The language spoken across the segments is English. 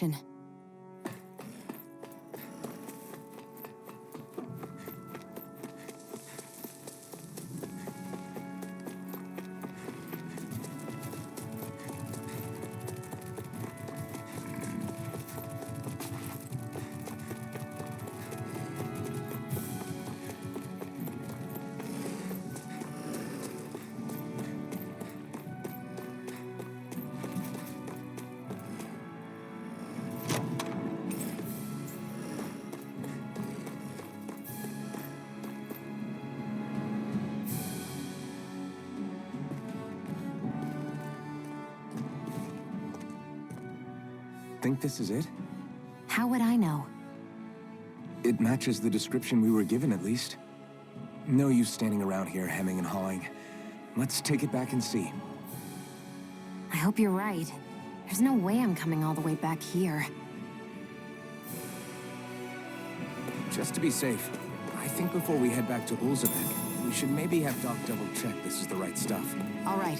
information. Think this is it? How would I know? It matches the description we were given, at least. No use standing around here hemming and hawing. Let's take it back and see. I hope you're right. There's no way I'm coming all the way back here. Just to be safe, I think before we head back to Ulzabek, we should maybe have Doc double-check this is the right stuff. All right.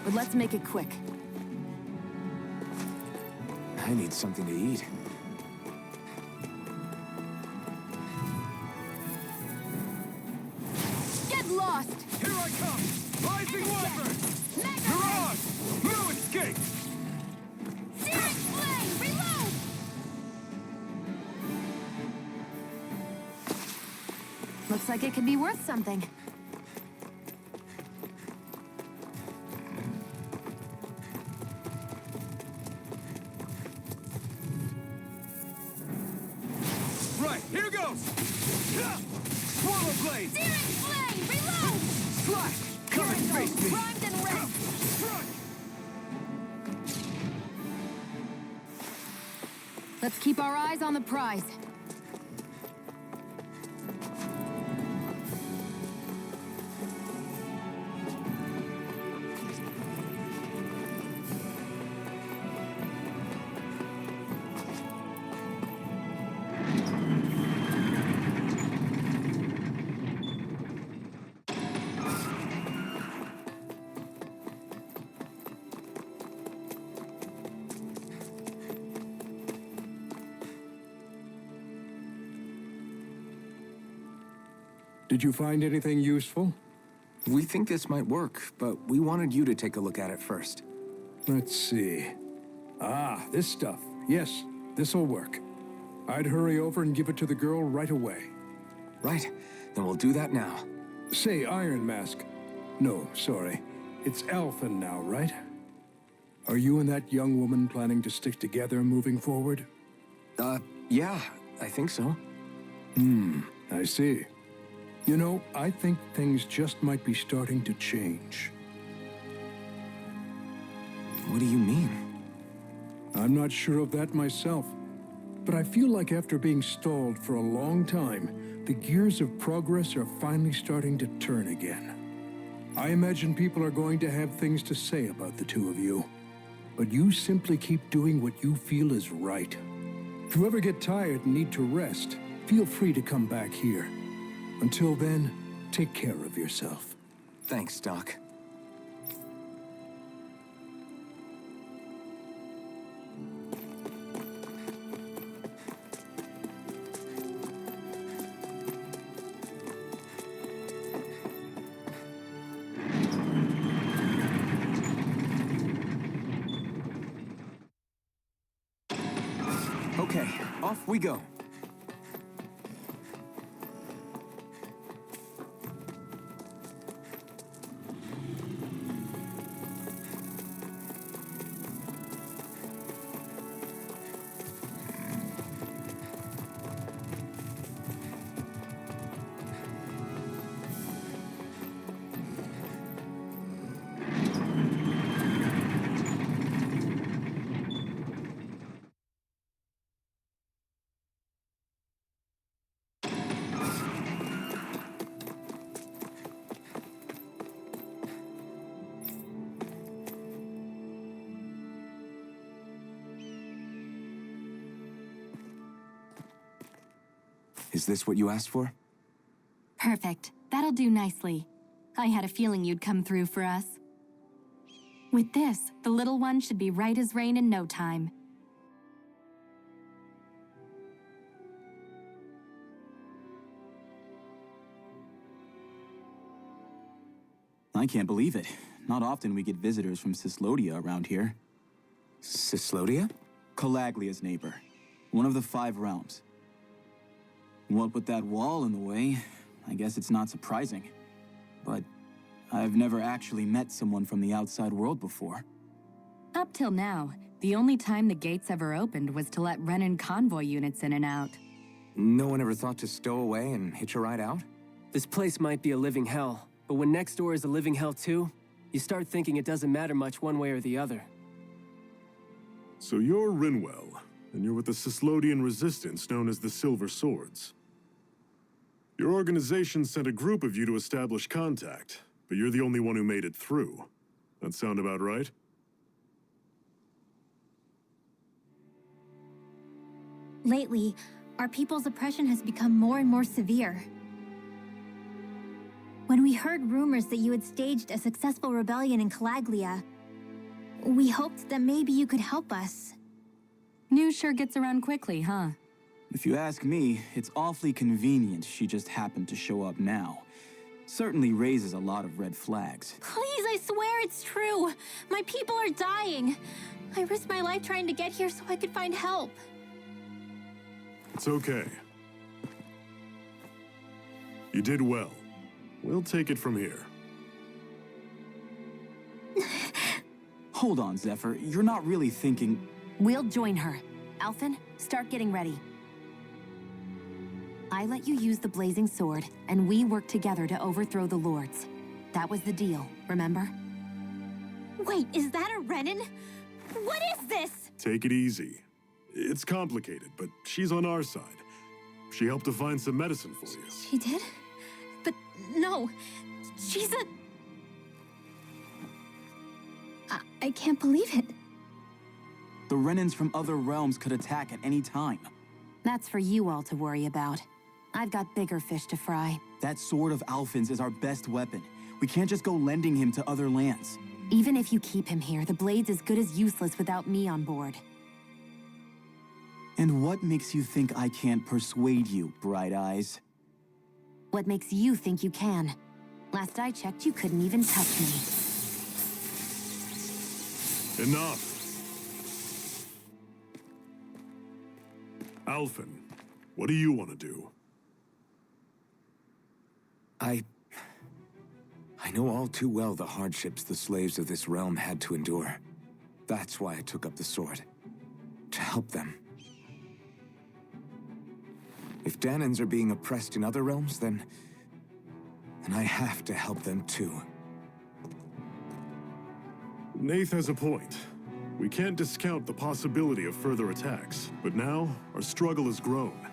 But let's make it quick. I need something to eat. Get lost! Here I come! Rising Wyvern! Mirage! No escape! Searing Flame! Reload! Looks like it could be worth something. Right, here goes! Swallow Blade! Searing Flame! Reload! Slash! Come and face me! Primed and ready! Strike! Let's keep our eyes on the prize. Did you find anything useful? We think this might work, but we wanted you to take a look at it first. Let's see. Ah, this stuff. Yes, this'll work. I'd hurry over and give it to the girl right away. Right, then we'll do that now. Say, Iron Mask. No, sorry. It's Alphen now, right? Are you and that young woman planning to stick together moving forward? Yeah, I think so. I see. You know, I think things just might be starting to change. What do you mean? I'm not sure of that myself, but I feel like after being stalled for a long time, the gears of progress are finally starting to turn again. I imagine people are going to have things to say about the two of you, but you simply keep doing what you feel is right. If you ever get tired and need to rest, feel free to come back here. Until then, take care of yourself. Thanks, Doc. Okay, off we go. Is this what you asked for? Perfect. That'll do nicely. I had a feeling you'd come through for us. With this, the little one should be right as rain in no time. I can't believe it. Not often we get visitors from Cyslodia around here. Cyslodia? Calaglia's neighbor. One of the 5 realms. What with that wall in the way, I guess it's not surprising. But I've never actually met someone from the outside world before. Up till now, the only time the gates ever opened was to let Renan convoy units in and out. No one ever thought to stow away and hitch a ride out? This place might be a living hell, but when next door is a living hell too, you start thinking it doesn't matter much one way or the other. So you're Rinwell, and you're with the Cyslodian resistance known as the Silver Swords. Your organization sent a group of you to establish contact, but you're the only one who made it through. That sound about right? Lately, our people's oppression has become more and more severe. When we heard rumors that you had staged a successful rebellion in Calaglia, we hoped that maybe you could help us. News sure gets around quickly, huh? If you ask me, it's awfully convenient she just happened to show up now. Certainly raises a lot of red flags. Please, I swear it's true. My people are dying. I risked my life trying to get here so I could find help. It's okay. You did well. We'll take it from here. Hold on, Zephyr. You're not really thinking... We'll join her. Alphen, start getting ready. I let you use the blazing sword, and we worked together to overthrow the lords. That was the deal, remember? Wait, is that a Renan? What is this? Take it easy. It's complicated, but she's on our side. She helped to find some medicine for you. She did? But no, she's a... I can't believe it. The Renans from other realms could attack at any time. That's for you all to worry about. I've got bigger fish to fry. That sword of Alphen's is our best weapon. We can't just go lending him to other lands. Even if you keep him here, the blade's as good as useless without me on board. And what makes you think I can't persuade you, Bright Eyes? What makes you think you can? Last I checked, you couldn't even touch me. Enough! Alphen, what do you want to do? I know all too well the hardships the slaves of this realm had to endure. That's why I took up the sword. To help them. If Dahnans are being oppressed in other realms, then I have to help them too. Nath has a point. We can't discount the possibility of further attacks, but now our struggle has grown.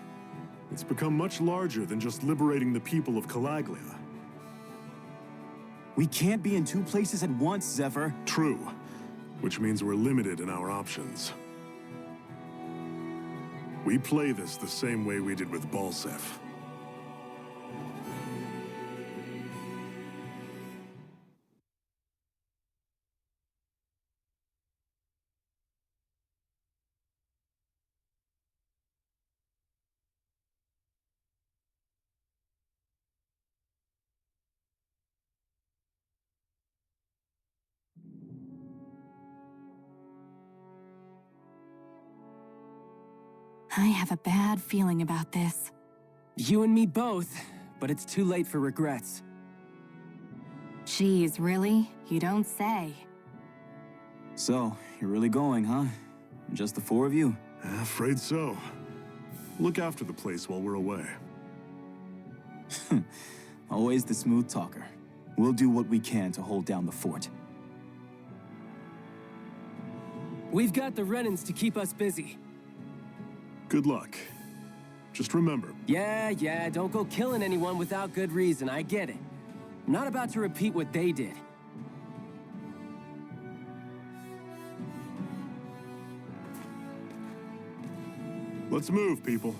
It's become much larger than just liberating the people of Calaglia. We can't be in 2 places at once, Zephyr. True, which means we're limited in our options. We play this the same way we did with Balseph. I have a bad feeling about this. You and me both, but it's too late for regrets. Geez, really? You don't say. So, you're really going, huh? Just the 4 of you? Afraid so. Look after the place while we're away. Always the smooth talker. We'll do what we can to hold down the fort. We've got the Renans to keep us busy. Good luck. Just remember, Yeah, don't go killing anyone without good reason, I get it. I'm not about to repeat what they did. let's move, people.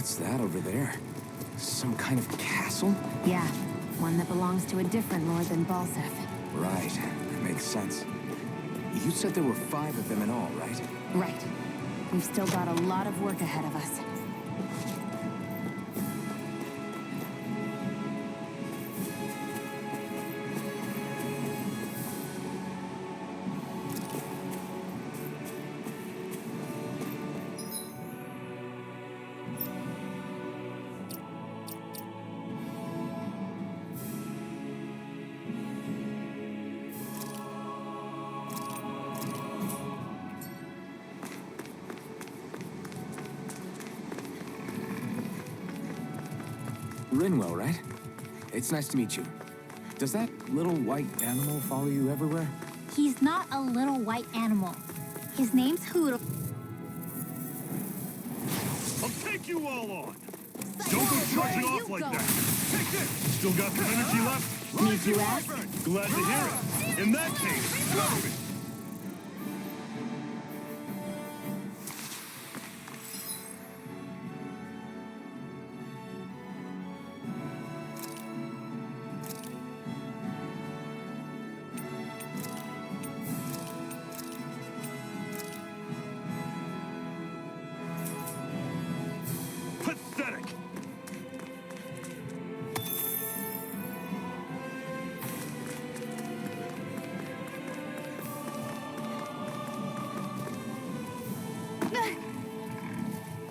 What's that over there? Some kind of castle? Yeah, one that belongs to a different lord than Balsef. Right, that makes sense. You said there were 5 of them in all, right? Right. We've still got a lot of work ahead of us. Rinwell, right? It's nice to meet you. Does that little white animal follow you everywhere? He's not a little white animal. His name's Hootle. I'll take you all on! Don't go charging off like that! Take this! Still got some energy left? Need you ask? Glad to hear it. In that case, go! Pathetic!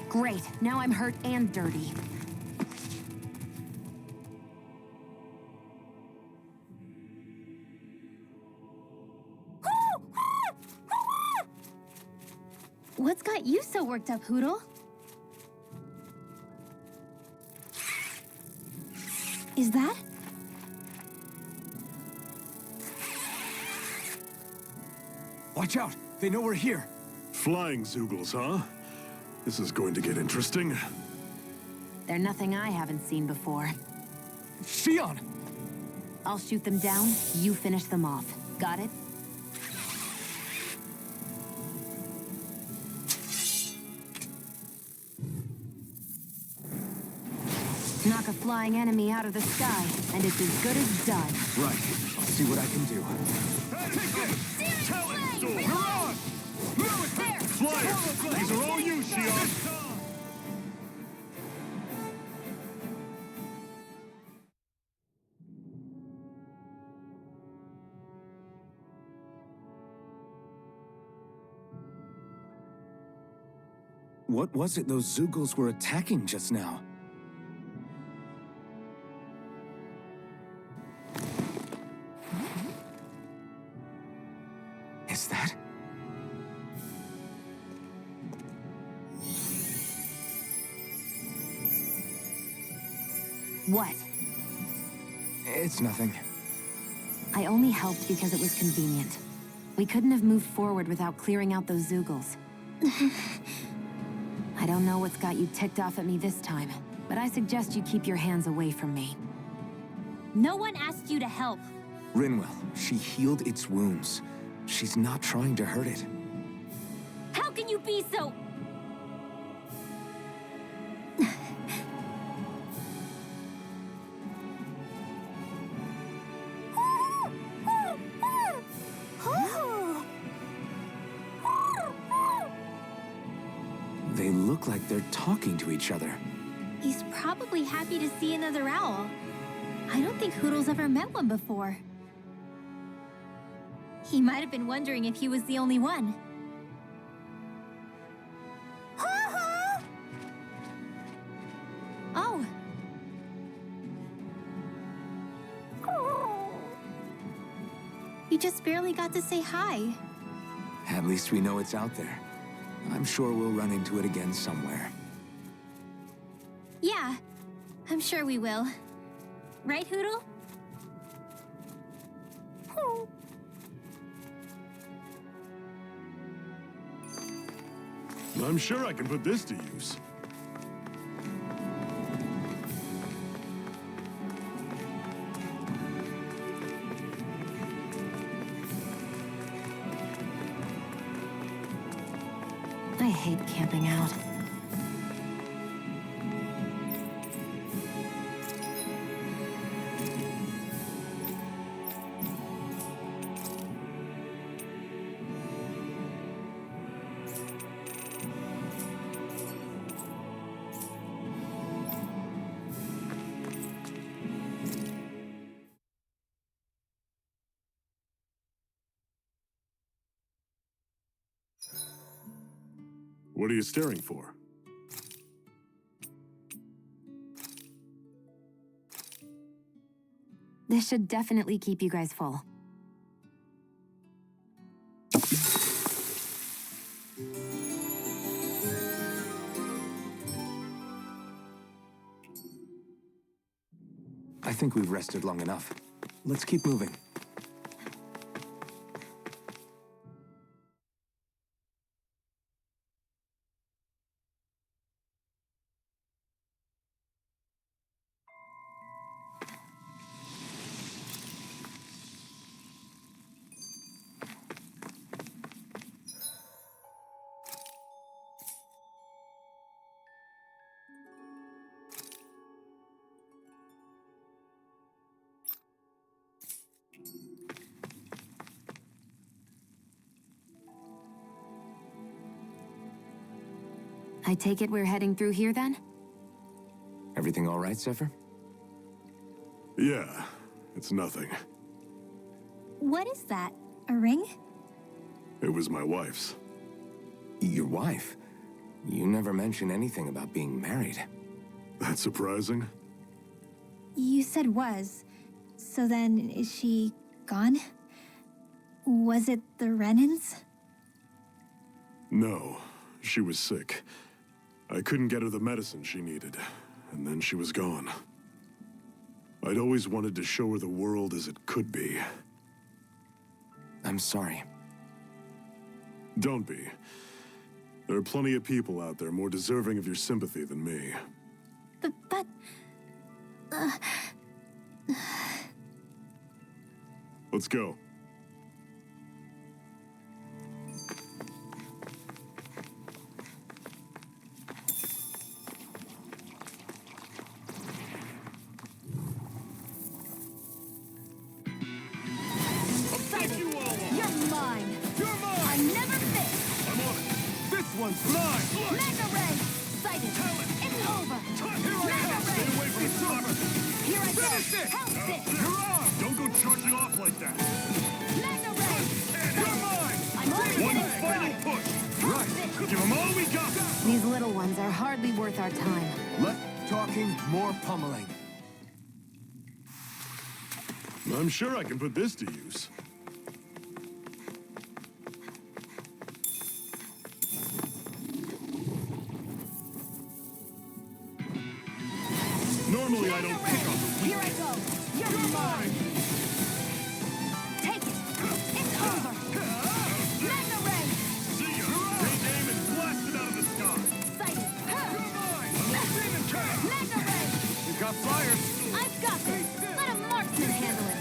Great, now I'm hurt and dirty. What's got you so worked up, Hootle? Is that? Watch out! They know we're here! Flying Zoogles, huh? This is going to get interesting. They're nothing I haven't seen before. Shion! I'll shoot them down, you finish them off. Got it? Knock a flying enemy out of the sky, and it's as good as done. Right. I'll see what I can do. Take this! Talent Storm! Mirage! Flyers! These are all you, Shion! What was it those Zoogles were attacking just now? Is that? What? It's nothing. I only helped because it was convenient. We couldn't have moved forward without clearing out those Zoogles. I don't know what's got you ticked off at me this time, but I suggest you keep your hands away from me. No one asked you to help. Rinwell, she healed its wounds. She's not trying to hurt it. How can you be so... They look like they're talking to each other. He's probably happy to see another owl. I don't think Hootle's ever met one before. He might have been wondering if he was the only one. Oh. You just barely got to say hi. At least we know it's out there. I'm sure we'll run into it again somewhere. Yeah, I'm sure we will. Right, Hootle? I'm sure I can put this to use. I hate camping out. What are you staring for? This should definitely keep you guys full. I think we've rested long enough. Let's keep moving. I take it we're heading through here then? Everything all right, Zephyr? Yeah, it's nothing. What is that? A ring? It was my wife's. Your wife? You never mentioned anything about being married. That's surprising? You said was. So then, is she gone? Was it the Renans? No, she was sick. I couldn't get her the medicine she needed, and then she was gone. I'd always wanted to show her the world as it could be. I'm sorry. Don't be. There are plenty of people out there more deserving of your sympathy than me. But... Let's go. One's mine! Mega Ray! Sighted! It's over! Here I am! Stay away from the slobber! Here I go! Finish it! Help it! You're on! Don't go charging off like that! Mega Ray! You're mine! I'm only One getting final started. push! Right! Give them all we got! These little ones are hardly worth our time. Less talking, more pummeling. I'm sure I can put this to use. Normally I don't pick on the weak. Here I go! You're mine! Take it! It's over! Mega Ray! See ya! Take aim and blast it out of the sky! Sighted! Mega Ray! You got fire! I've got this! Let a marksman handle it!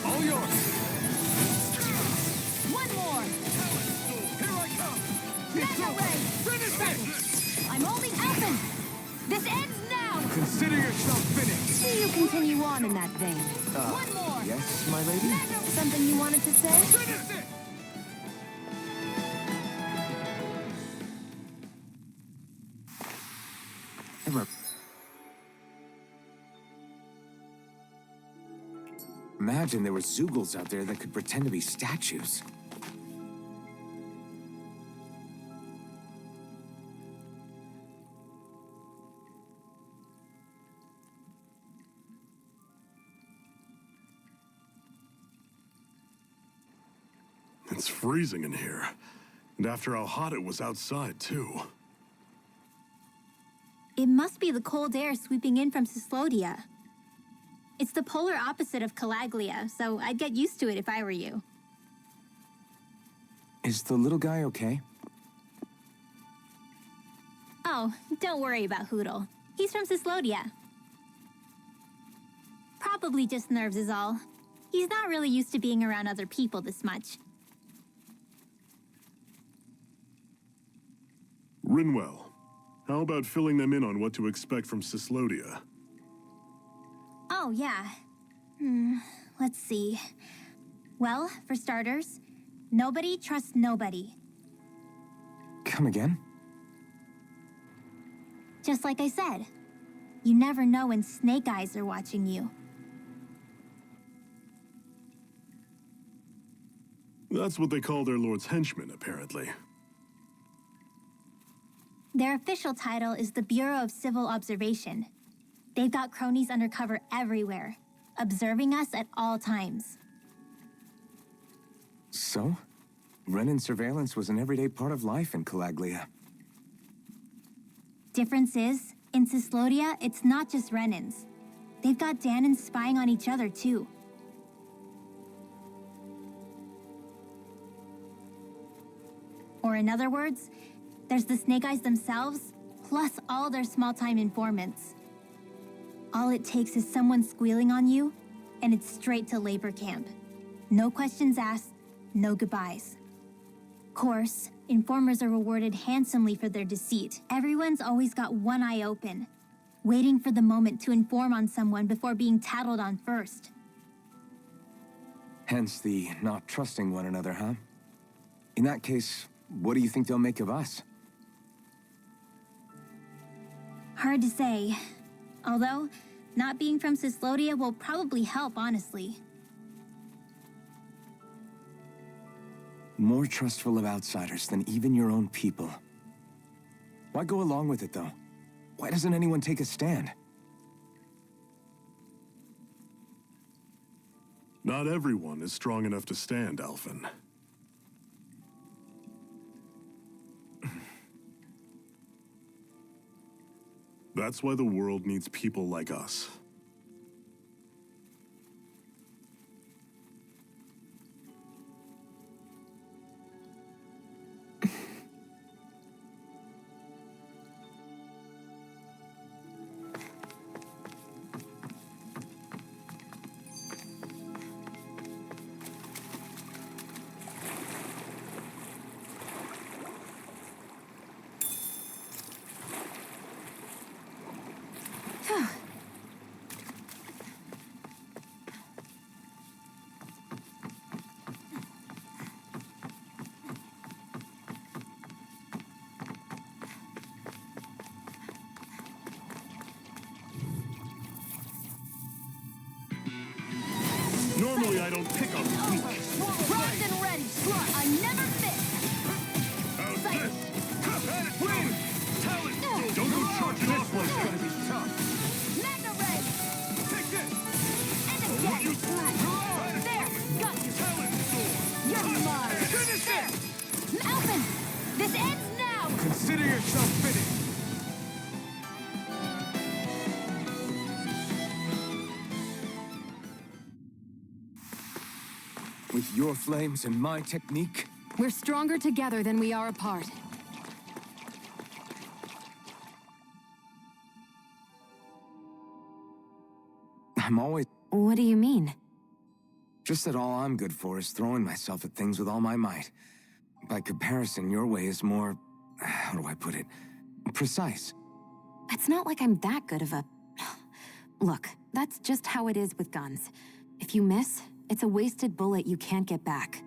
All yours! One more! Here I come! Mega Ray! Finish it! I'm only open! This ends now! Consider yourself finished. Do you continue on in that vein? One more! Yes, my lady? Something you wanted to say? Finish it! Imagine there were Zeugles out there that could pretend to be statues. It's freezing in here. And after how hot it was outside, too. It must be the cold air sweeping in from Cyslodia. It's the polar opposite of Calaglia, so I'd get used to it if I were you. Is the little guy okay? Oh, don't worry about Hootle. He's from Cyslodia. Probably just nerves is all. He's not really used to being around other people this much. Rinwell, how about filling them in on what to expect from Cyslodia? Oh, yeah. Let's see. Well, for starters, nobody trusts nobody. Come again? Just like I said. You never know when Snake Eyes are watching you. That's what they call their lord's henchmen, apparently. Their official title is the Bureau of Civil Observation. They've got cronies undercover everywhere, observing us at all times. So? Renan surveillance was an everyday part of life in Calaglia. Difference is, in Cyslodia, it's not just Renans. They've got Danans spying on each other, too. Or in other words, there's the Snake Eyes themselves, plus all their small-time informants. All it takes is someone squealing on you, and it's straight to labor camp. No questions asked, no goodbyes. Course, informers are rewarded handsomely for their deceit. Everyone's always got one eye open, waiting for the moment to inform on someone before being tattled on first. Hence the not trusting one another, huh? In that case, what do you think they'll make of us? Hard to say. Although, not being from Cyslodia will probably help, honestly. More trustful of outsiders than even your own people. Why go along with it, though? Why doesn't anyone take a stand? Not everyone is strong enough to stand, Alphen. That's why the world needs people like us. Normally I don't pick on weak. Primed and ready. I never miss. How's Sight. this? Win! Talent! Don't go charging off like that! Gonna be tough. Mega ray. Take this! And I'll again. run you through! There. Got you. Talent sword! You're mine. Finish it! Alphen, this ends now. Consider yourself finished. With your flames and my technique, We're stronger together than we are apart. I'm always... What do you mean? Just that all I'm good for is throwing myself at things with all my might. By comparison, your way is more... how do I put it? Precise. It's not like I'm that good of a... Look, that's just how it is with guns. If you miss, it's a wasted bullet you can't get back.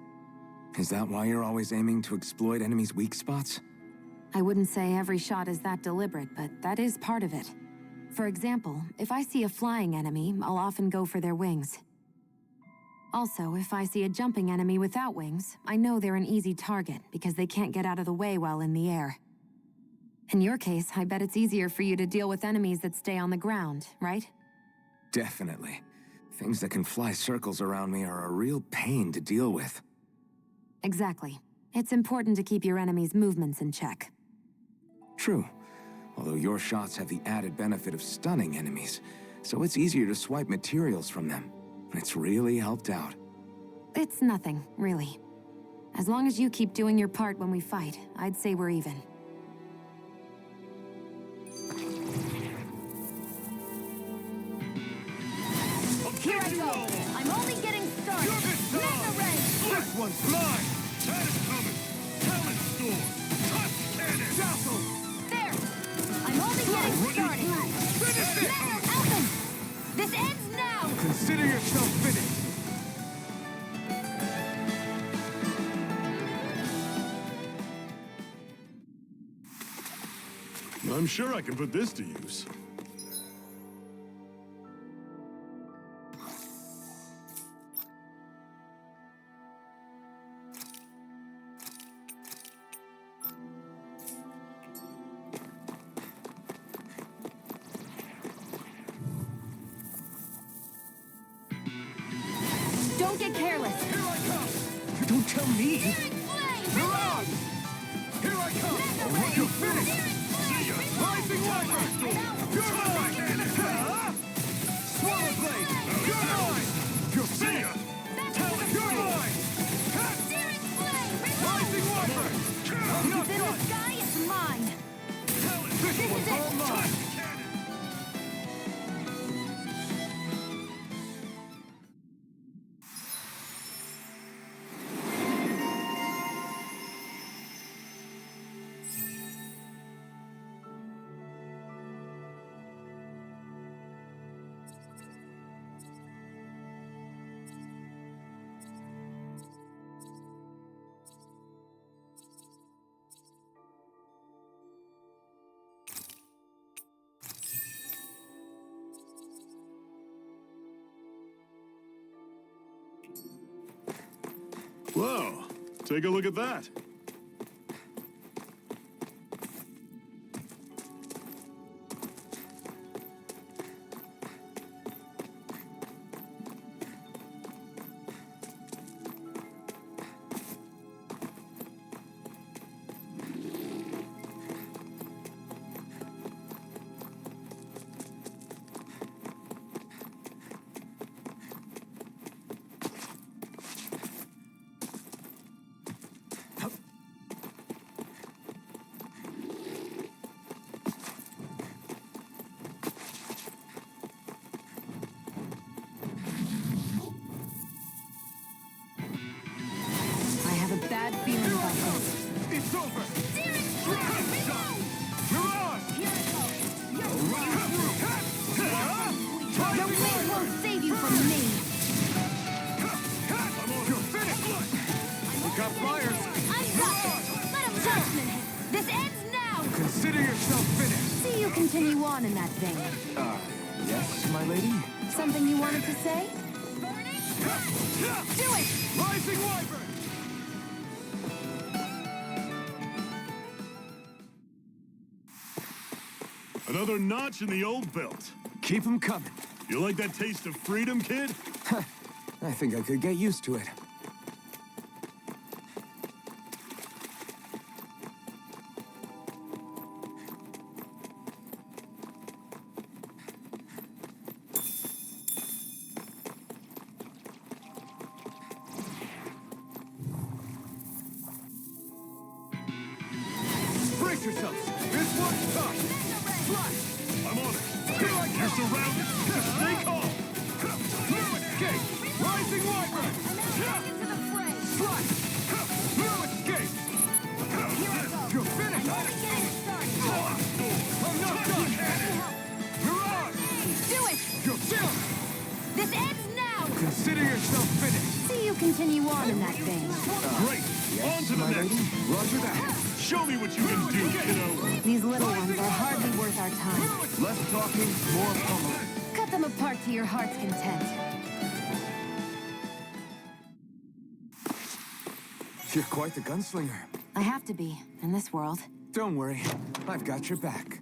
Is that why you're always aiming to exploit enemies' weak spots? I wouldn't say every shot is that deliberate, but that is part of it. For example, if I see a flying enemy, I'll often go for their wings. Also, if I see a jumping enemy without wings, I know they're an easy target because they can't get out of the way while in the air. In your case, I bet it's easier for you to deal with enemies that stay on the ground, right? Definitely. Things that can fly circles around me are a real pain to deal with. Exactly. It's important to keep your enemy's movements in check. True. Although your shots have the added benefit of stunning enemies, so it's easier to swipe materials from them. It's really helped out. It's nothing, really. As long as you keep doing your part when we fight, I'd say we're even. Here I go. I'm only getting started. Mega ray. This one's mine. That is coming! Talent storm! Touch cannon! Dazzle. There. I'm only getting started. Finish it. Mega Alphen. This ends now. Consider yourself finished. I'm sure I can put this to use. get careless. Here I come! Don't tell me! Mirage! Here I come! I'll you finish! See ya! Rising Wyvern! You're mine! Huh? Swallow Blade! You're mine! You're finished! Talon, you're mine! Rising Wyvern! I'm not It's in the done! sky, it's mine. This one's all mine! Whoa, take a look at that. I have a bad feeling about this. It's over! Your wings won't save you from me. You're finished! We got flyers! I'm done. Let him judgment hit. This ends now. Consider yourself finished! See you continue on in that vein. Yes, my lady? Something you wanted to say? Do it! Rising Wyvern! Another notch in the old belt. Keep 'em coming. You like that taste of freedom, kid? I think I could get used to it. Brace yourselves! This one's tough! Fly! I'm on it. Here I You're come! surrounded. Stay calm. No escape! Rising Wyvern! Into the fray. Fly! No escape! You're finished! I'm not done! Mirage! Do it! You're down! This ends now. Consider yourself finished! See you continue on in that vein. Great. On to the My next. lady? Roger that. Show me what you can do, kiddo. These little ones are hardly worth our time. Less talking, more pummeling. Cut them apart to your heart's content. You're quite the gunslinger. I have to be, in this world. Don't worry, I've got your back.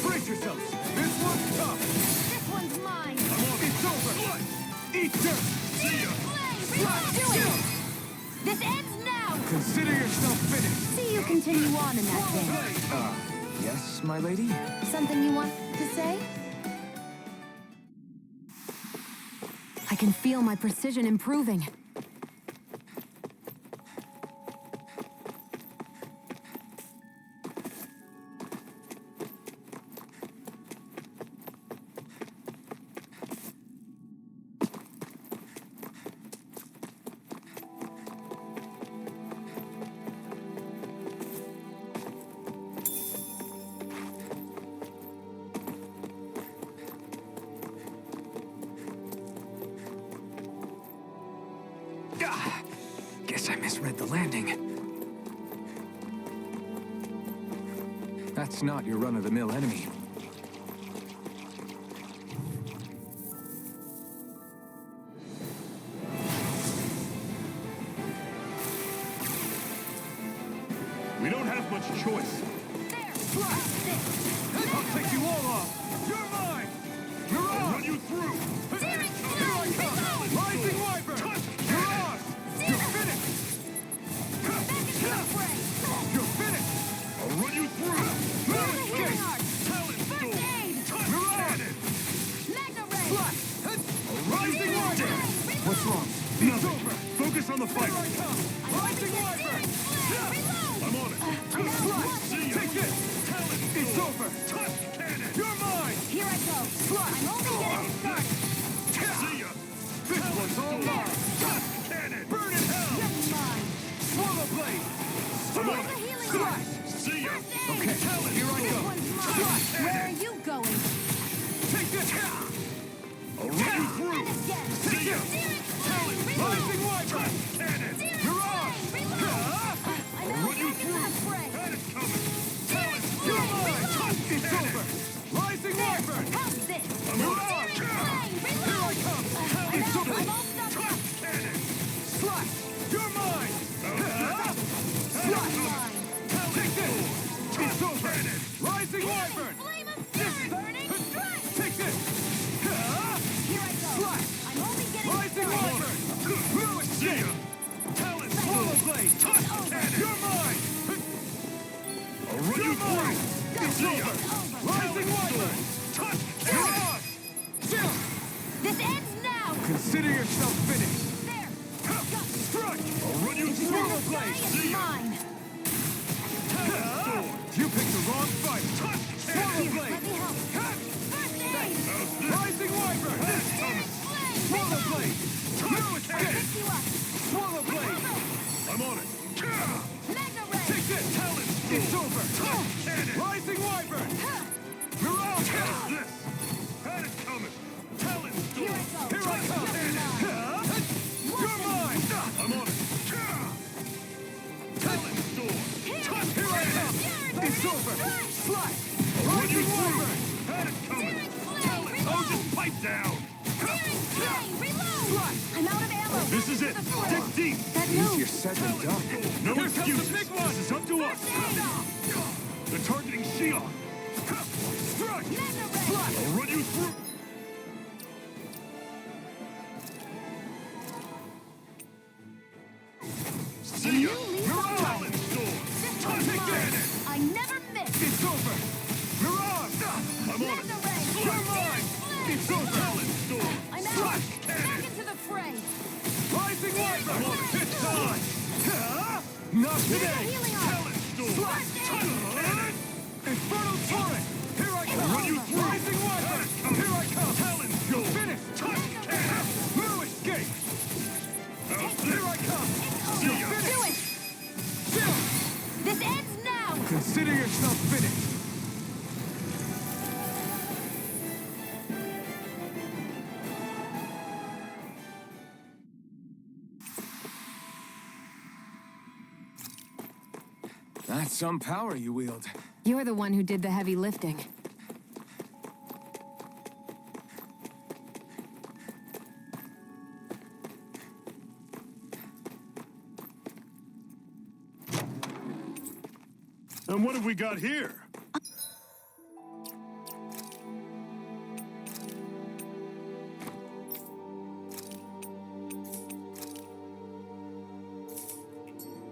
Brace yourselves! This one's tough! This one's mine. It's over! Eat dirt! See ya. Do it! This ends now. Consider yourself finished! See you continue on in that vein. Yes, my lady? Something you want to say? I can feel my precision improving. Guess I misread the landing. That's not your run-of-the-mill enemy. have much choice. I'll take you all off. You're mine. I'll run you through. Here I come. Rising Wyvern. You're on. You're finished. You're finished. I'll run you through. No escape. Talent Storm. You're on. Slash. Rising Wyvern. What's wrong? It's over. Focus on the fight. Here I come. Rising Wyvern. I'm on it. Slash. Take this. It's over. Touch cannon. You're mine. Here I go. Slash. I'm only getting started. See ya. This one's all mine. Touch cannon. Burn in hell. Never mind. Swallow blade. I'm on it. Slash. See ya. Okay. Talent. Here I This go. one's mine. Slash. Where are you going? Take this. I'll run you through. See ya. Talent. Rising Wyvern. Touch cannon. You're on. I'll run you through. That is coming. Talent. You're mine. It's over. Rising Wyvern. How's this? I'm on. Here I come. It's over. Touch cannon. Slash. You're mine. Slash. Take this. It's over. Rising Wyvern. Take this. Here I go. Slash. I'm only getting Rising Wyvern. No escape. Talent. Swallow blade. Touch cannon. You're mine. I'll run you through. It's over. Rising Wyvern. Touch cannon. This ends now. Consider yourself finished. There. Strike. I'll run you through. Swallow blade. It's mine. You picked the wrong fight. Touch Swallow blade. Let me help. First aid. Rising Wyvern. Swallow blade. No escape. Pick you up. Swallow blade. I'm on it. Mega ray. Take this. Talent. It's over. Touch cannon. Rising Wyvern. You're out. This. Had it coming. Talent Storm. Here I go. Here I come. You're mine. I'm on it. Talent Storm. Touch. Here I come. It's over. Slash. Rising Wyvern. Had it coming. Talent. Oh, just pipe down. Slash. I'm out of ammo. This is it. Dig deep. That Easier move. said than done. No excuses. This is up to us. They're targeting Shion. Strike. Slash. I'll run you through. See ya. You're on. Talent Storm. Touch cannon. I never miss. It's over. You're on. I'm on it. You're mine. It's over. Talent Storm. I'm out. Slash Back cannon. into the fray. Rising Wyvern. I'm on it. It's time. Not today. Healing arm. Talent Storm. Slash cannon. Infernal Torrent. Here I come. Run you through. Rising Wyvern. Here I come. Talent Storm. Finish. Touch cannon. No escape. Here I come. Do it. This ends now. Consider yourself finished. That's some power you wield. You're the one who did the heavy lifting. And what have we got here?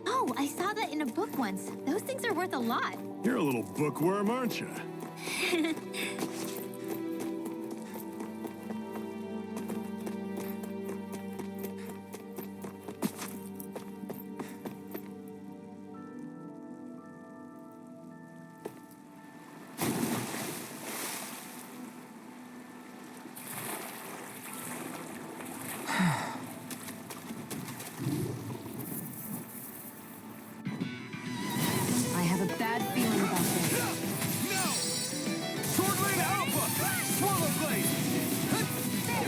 Oh, I saw that in a book once. Those things are worth a lot. You're a little bookworm, aren't you? I have a bad feeling about this. No! Sword Lane Alpha! Swallow Blade!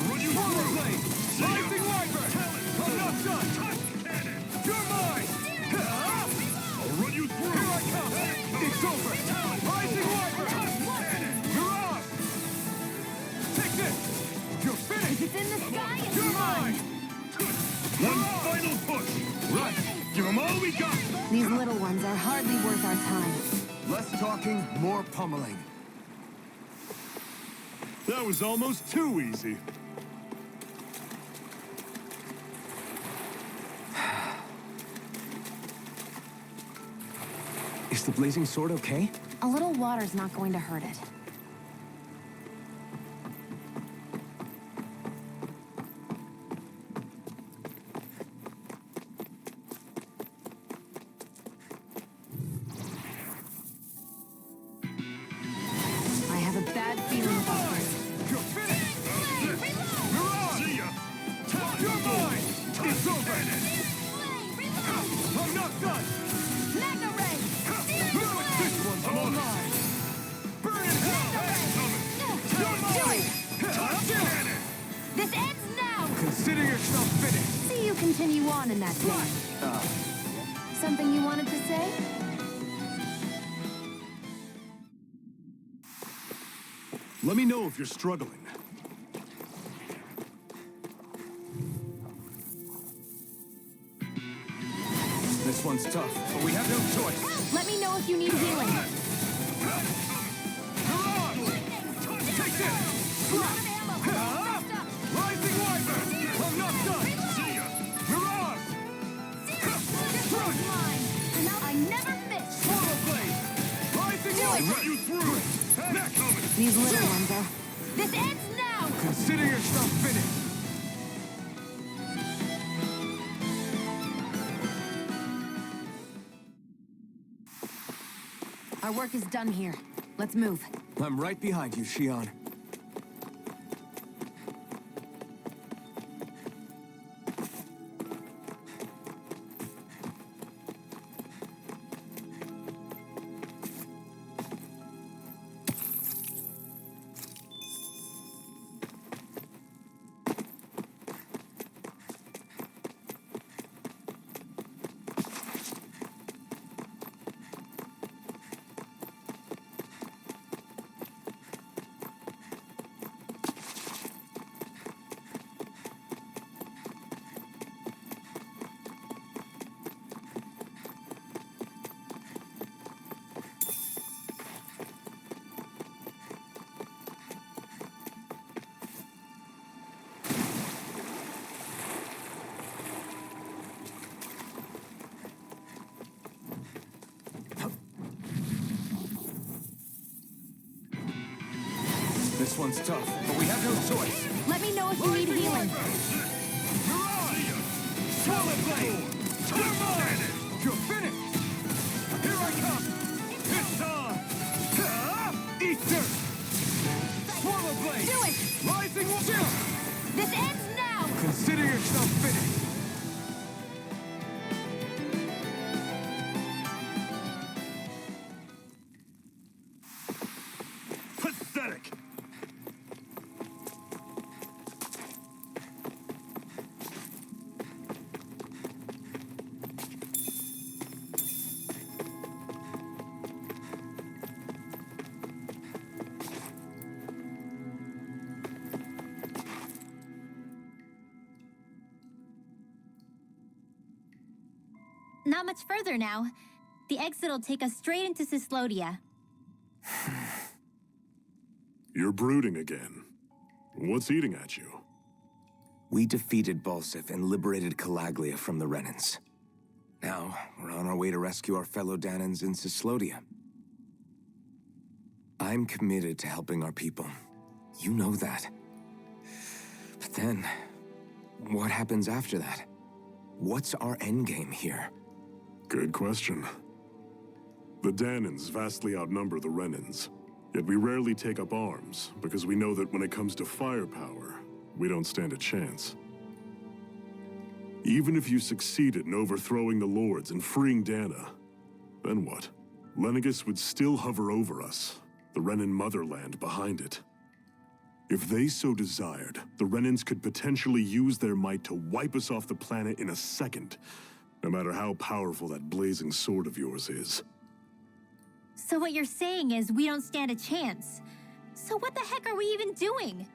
Run you Swallow Blade! Rising Wyvern! I'm not done! Cannon! You're mine! I'll run you through! Here I come! It's over! Rising Wyvern! You're on! Take this! You're finished! It's in the sky and You're mine. mine! One final push! Right! Give them all we got! These little ones are hardly worth our time. Less talking, more pummeling. That was almost too easy. Is the blazing sword okay? A little water's not going to hurt it. I have a bad feeling about this. You're finished! You're on! See ya! You're mine! It's over! I'm not done! Magna Ray! This one's all mine! Burn in hell! You're mine! This ends now! Consider yourself finished. See you continue on in that vein. Something you wanted to say? Let me know if you're struggling. This one's tough, but we have no choice. Let me know if you need healing. You're on! Take this! Rising Wyvern! I'm not done! See ya! You're on! I never miss! Swallow Blade! Rising Wyvern! Let you through! Next! These little ones are... This ends now! Consider yourself finished. Our work is done here. Let's move. I'm right behind you, Shion. This one's tough, but we have no choice. Let me know if you need healing. You're on! Swallow Blade! You're mine! You're finished! Here I come! It's on! Eat dirt! Swallow Blade! Do it! Rising Wyvern! This ends now! Consider yourself finished. Pathetic! Not much further now. The exit will take us straight into Cyslodia. You're brooding again. What's eating at you? We defeated Balsif and liberated Calaglia from the Renans. Now, we're on our way to rescue our fellow Danans in Cyslodia. I'm committed to helping our people. You know that. But then, what happens after that? What's our endgame here? Good question. The Danans vastly outnumber the Renans, yet we rarely take up arms because we know that when it comes to firepower, we don't stand a chance. Even if you succeeded in overthrowing the Lords and freeing Dana, then what? Lenegis would still hover over us, the Renan motherland behind it. If they so desired, the Renans could potentially use their might to wipe us off the planet in a second, no matter how powerful that blazing sword of yours is. So what you're saying is we don't stand a chance. So what the heck are we even doing?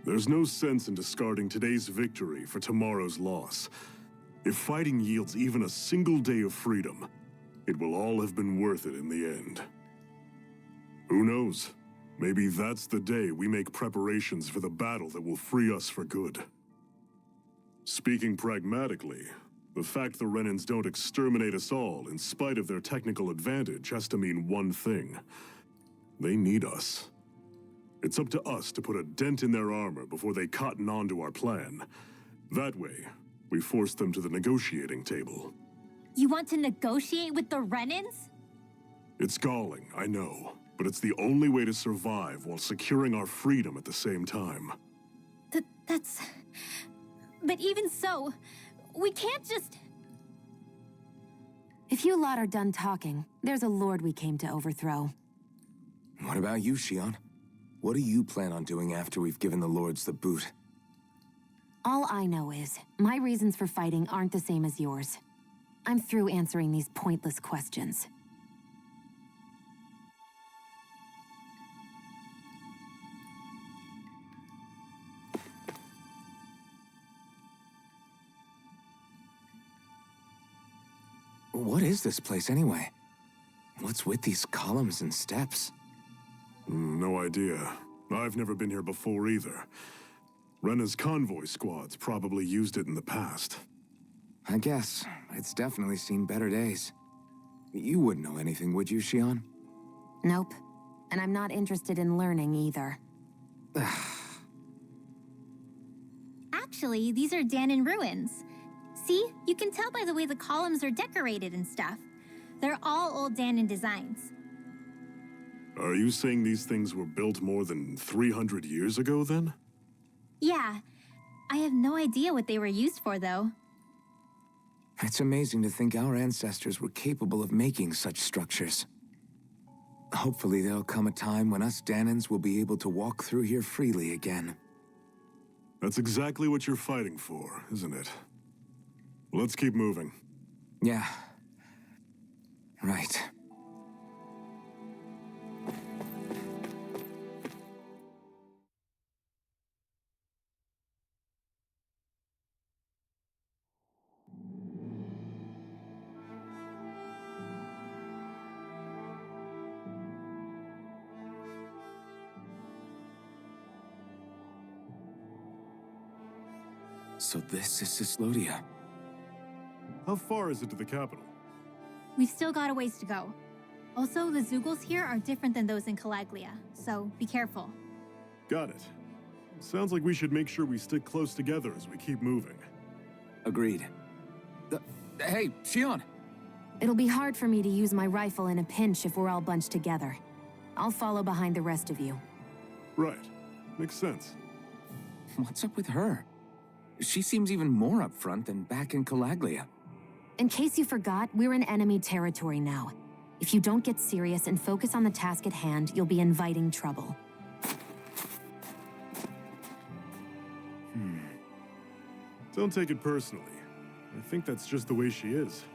There's no sense in discarding today's victory for tomorrow's loss. If fighting yields even a single day of freedom, it will all have been worth it in the end. Who knows? Maybe that's the day we make preparations for the battle that will free us for good. Speaking pragmatically, the fact the Renans don't exterminate us all in spite of their technical advantage has to mean one thing. They need us. It's up to us to put a dent in their armor before they cotton on to our plan. That way, we force them to the negotiating table. You want to negotiate with the Renans? It's galling, I know, but it's the only way to survive while securing our freedom at the same time. That's... But even so, we can't just... If you lot are done talking, there's a lord we came to overthrow. What about you, Shion? What do you plan on doing after we've given the lords the boot? All I know is, my reasons for fighting aren't the same as yours. I'm through answering these pointless questions. What is this place anyway? What's with these columns and steps? No idea. I've never been here before either. Rena's convoy squads probably used it in the past. I guess. It's definitely seen better days. You wouldn't know anything, would you, Shion? Nope. And I'm not interested in learning either. Actually, these are Dahnan ruins. See? You can tell by the way the columns are decorated and stuff. They're all old Dahnan designs. Are you saying these things were built more than 300 years ago, then? Yeah. I have no idea what they were used for, though. It's amazing to think our ancestors were capable of making such structures. Hopefully there'll come a time when us Dahnans will be able to walk through here freely again. That's exactly what you're fighting for, isn't it? Let's keep moving. Yeah. Right. So this is Cyslodia. How far is it to the capital? We've still got a ways to go. Also, the Zeugles here are different than those in Calaglia, so be careful. Got it. Sounds like we should make sure we stick close together as we keep moving. Agreed. Hey, Shion! It'll be hard for me to use my rifle in a pinch if we're all bunched together. I'll follow behind the rest of you. Right. Makes sense. What's up with her? She seems even more upfront than back in Calaglia. In case you forgot, we're in enemy territory now. If you don't get serious and focus on the task at hand, you'll be inviting trouble. Don't take it personally. I think that's just the way she is.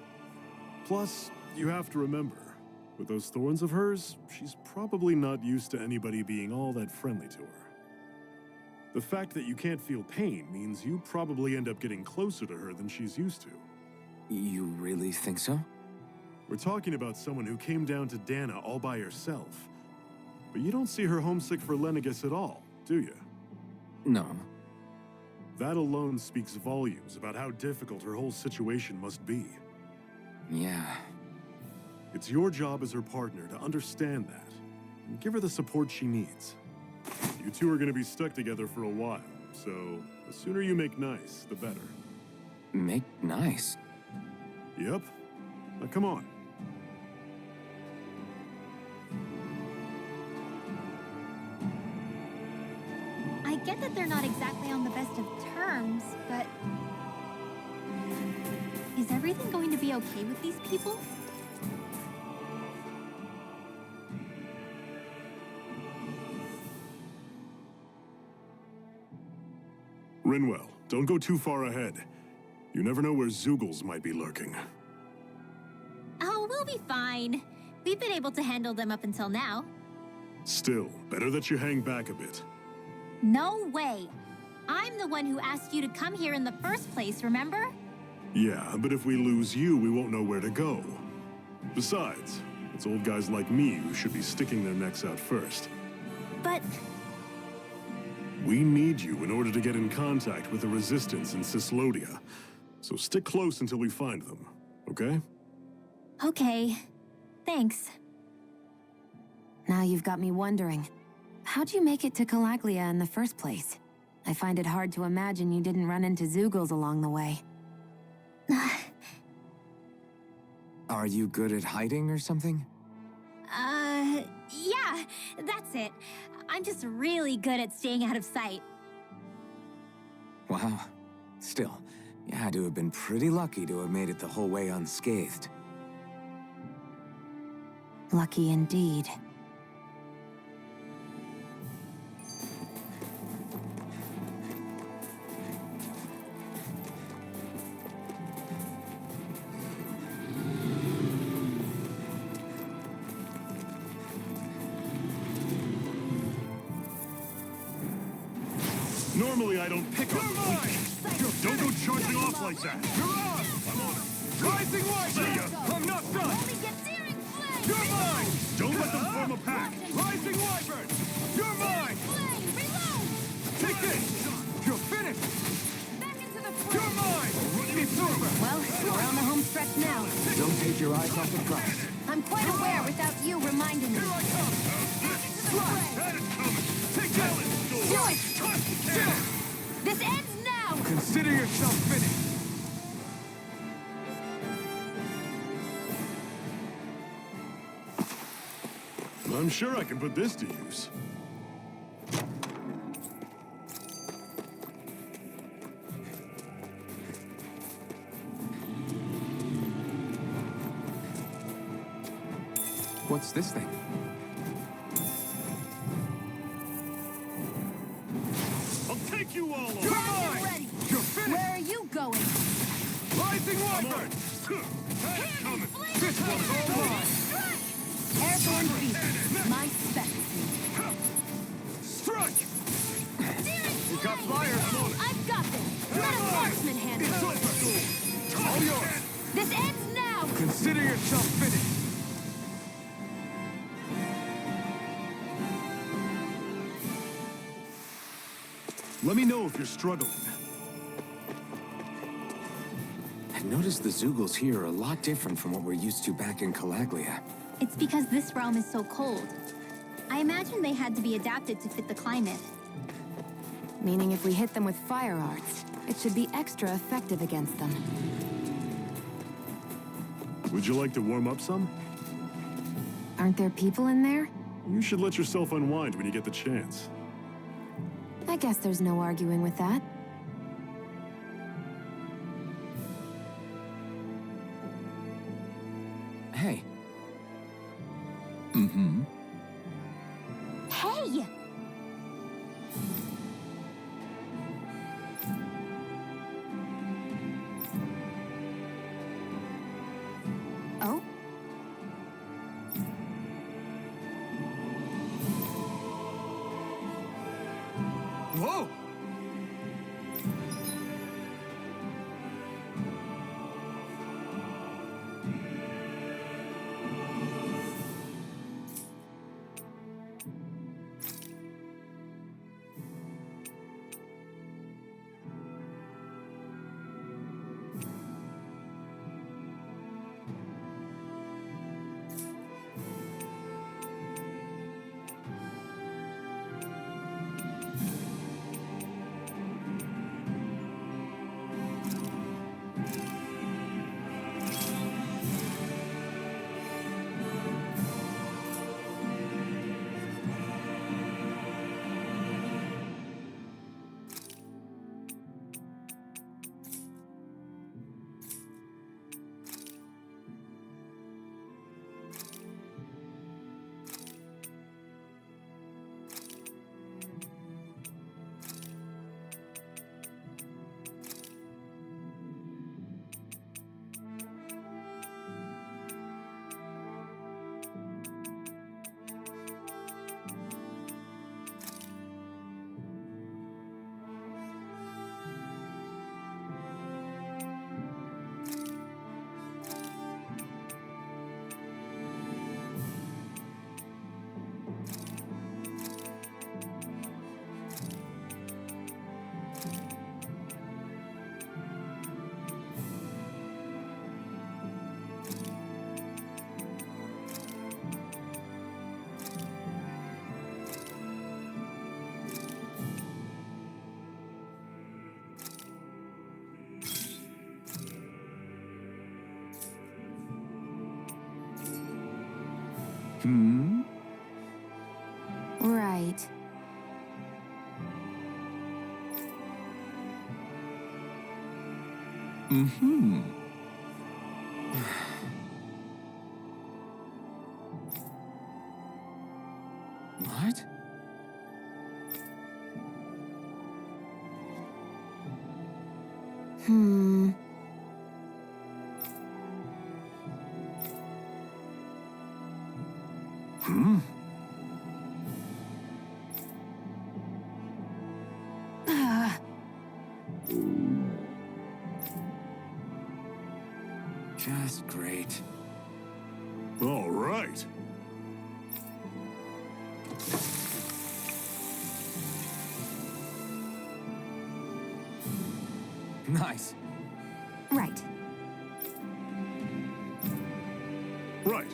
Plus, you have to remember, with those thorns of hers, she's probably not used to anybody being all that friendly to her. The fact that you can't feel pain means you probably end up getting closer to her than she's used to. You really think so? We're talking about someone who came down to Dahna all by herself. But you don't see her homesick for Lenegis at all, do you? No. That alone speaks volumes about how difficult her whole situation must be. Yeah. It's your job as her partner to understand that, and give her the support she needs. You two are going to be stuck together for a while, so the sooner you make nice, the better. Make nice? Yep. Now come on. I get that they're not exactly on the best of terms, but... Is everything going to be okay with these people? Rinwell, don't go too far ahead. You never know where Zeugles might be lurking. Oh, we'll be fine. We've been able to handle them up until now. Still, better that you hang back a bit. No way! I'm the one who asked you to come here in the first place, remember? Yeah, but if we lose you, we won't know where to go. Besides, it's old guys like me who should be sticking their necks out first. But We need you in order to get in contact with the Resistance in Cyslodia. So stick close until we find them, okay? okay, thanks. Now you've got me wondering. How'd you make it to Calaglia in the first place? I find it hard to imagine you didn't run into Zoogles along the way. Are you good at hiding or something? Yeah, that's it. I'm just really good at staying out of sight. Wow. Still, you had to have been pretty lucky to have made it the whole way unscathed. Lucky indeed. Normally I don't pick on the weak. Don't go charging off like that. You're on! I'm on it. Rising Wyvern! I'm not done! You're mine! Don't let them form a pack. Rising Wyvern! You're mine! Take this! You're finished! You're mine! It's over! Well, we're on the home stretch now. Don't take your eyes off the prize. I'm quite aware without you reminding me. Here I come! Slide! That is coming. Take that! Do it! This ends now! Consider yourself finished! I'm sure I can put this to use. What's this thing? I'll take you all You're on. mine! You're finished! Where are you going? Rising Wyvern! That is coming. This one's all mine! Airborne beast, my specialty. Strike! You got fire! I've got this! Let a marksman handle It's it! over! All yours! This ends now! Consider yourself finished! Let me know if you're struggling. I've noticed the Zoogles here are a lot different from what we're used to back in Calaglia. It's because this realm is so cold. I imagine they had to be adapted to fit the climate. Meaning if we hit them with fire arts, it should be extra effective against them. Would you like to warm up some? Aren't there people in there? You should let yourself unwind when you get the chance. I guess there's no arguing with that. Hey. Hey! Oh? Whoa! Right. What? Hmm. Just great. All right. Nice. Right. Right.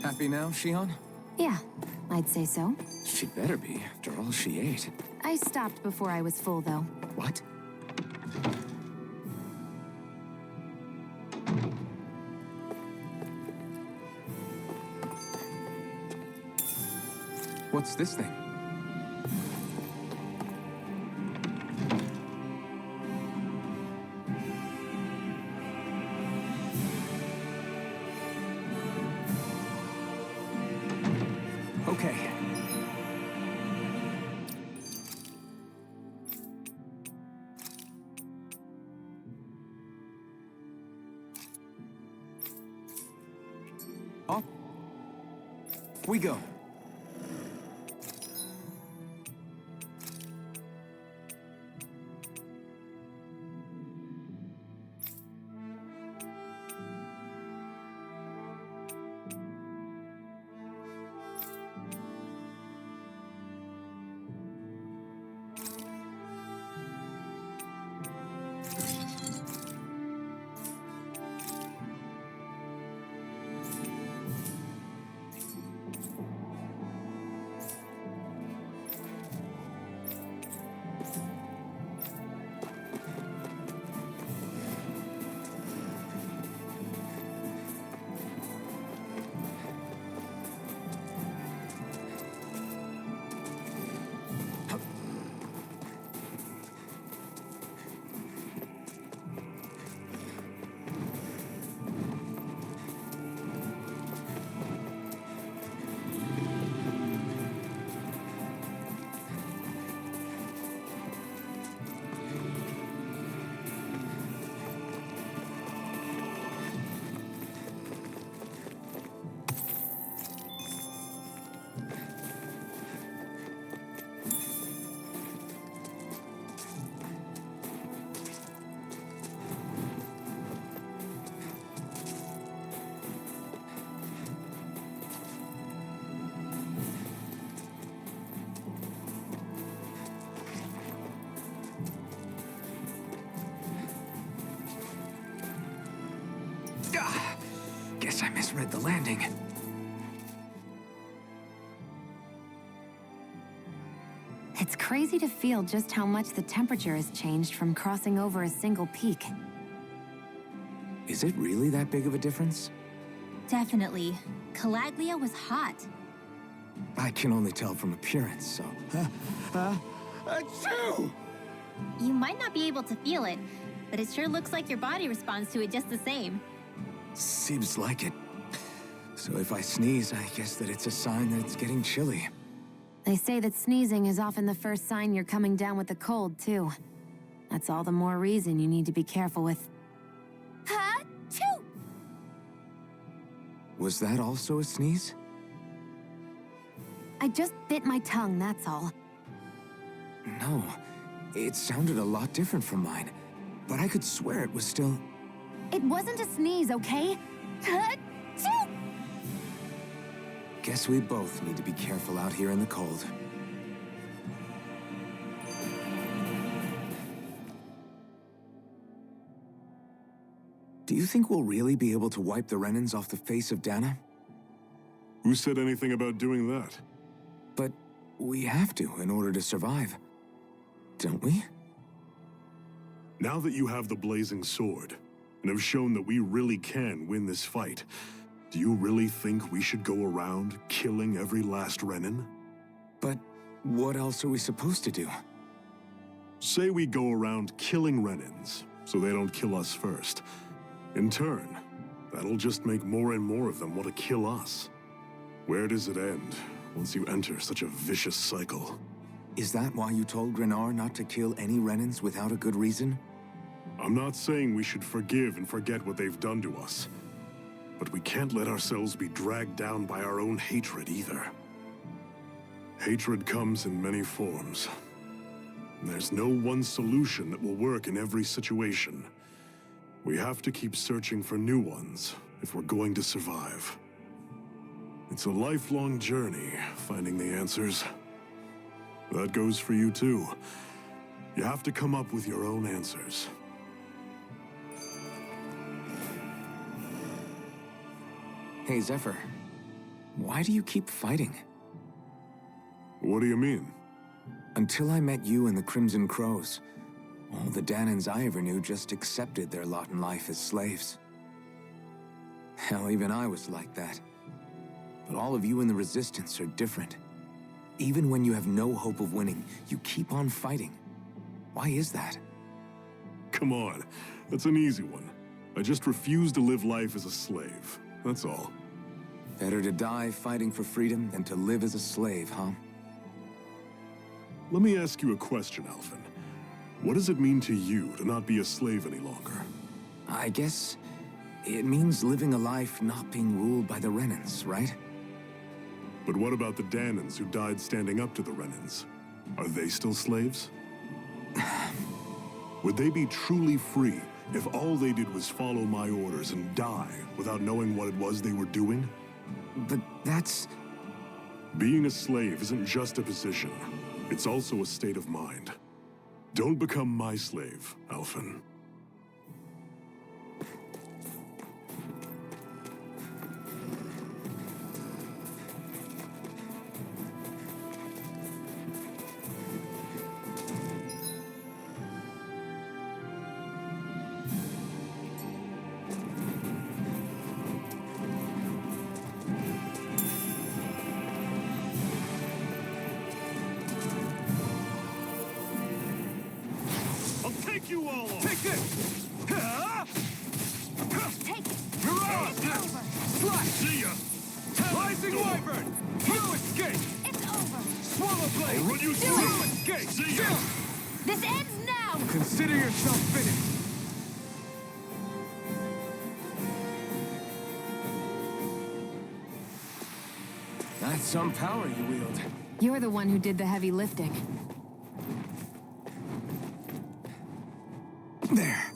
Happy now, Shion? Yeah, I'd say so. She better be, after all she ate. I stopped before I was full, though. What? What's this thing? Okay. Off we go. Guess I misread the landing. It's crazy to feel just how much the temperature has changed from crossing over a single peak. Is it really that big of a difference? Definitely. Calaglia was hot. I can only tell from appearance, so... Achoo! You might not be able to feel it, but it sure looks like your body responds to it just the same. Seems like it. So if I sneeze, I guess that it's a sign that it's getting chilly. They say that sneezing is often the first sign you're coming down with a cold, too. That's all the more reason you need to be careful with... Ha-choo! Was that also a sneeze? I just bit my tongue, that's all. No. It sounded a lot different from mine. But I could swear it was still... It wasn't a sneeze, okay? Ha-choo! Guess we both need to be careful out here in the cold. Do you you think we'll really be able to wipe the Renans off the face of Dana? Who said anything about doing that? But we have to in order to survive. Don't we? Now that you have the Blazing Sword, and have shown that we really can win this fight, do you really think we should go around killing every last Renan? But what else are we supposed to do? Say we go around killing Renans, so they don't kill us first. In turn, that'll just make more and more of them want to kill us. Where does it end once you enter such a vicious cycle? Is that why you told Grenar not to kill any Renans without a good reason? I'm not saying we should forgive and forget what they've done to us. But we can't let ourselves be dragged down by our own hatred either. Hatred comes in many forms. There's no one solution that will work in every situation. We have to keep searching for new ones if we're going to survive. It's a lifelong journey, finding the answers. That goes for you too. You have to come up with your own answers. Hey, Zephyr. Why do you keep fighting? What do you mean? Until I met you and the Crimson Crows, all the Danans I ever knew just accepted their lot in life as slaves. Hell, even I was like that. But all of you in the Resistance are different. Even when you have no hope of winning, you keep on fighting. Why is that? Come on, that's an easy one. I just refuse to live life as a slave, that's all. Better to die fighting for freedom than to live as a slave, huh? Let me ask you a question, Alphen. What does it mean to you to not be a slave any longer? I guess it means living a life not being ruled by the Renans, right? But what about the Danans who died standing up to the Renans? Are they still slaves? Would they be truly free if all they did was follow my orders and die without knowing what it was they were doing? But that's... Being a slave isn't just a position. It's also a state of mind. Don't become my slave, Alphen. You all on. Take this! Huh? Take it! You're out! It's over! Slash! See ya! Rising Wyvern! You escape! It's over! Swallow Blade! I'll run you You through. escape! See ya! This ends now! Consider yourself finished! That's some power you wield. You're the one who did the heavy lifting. There.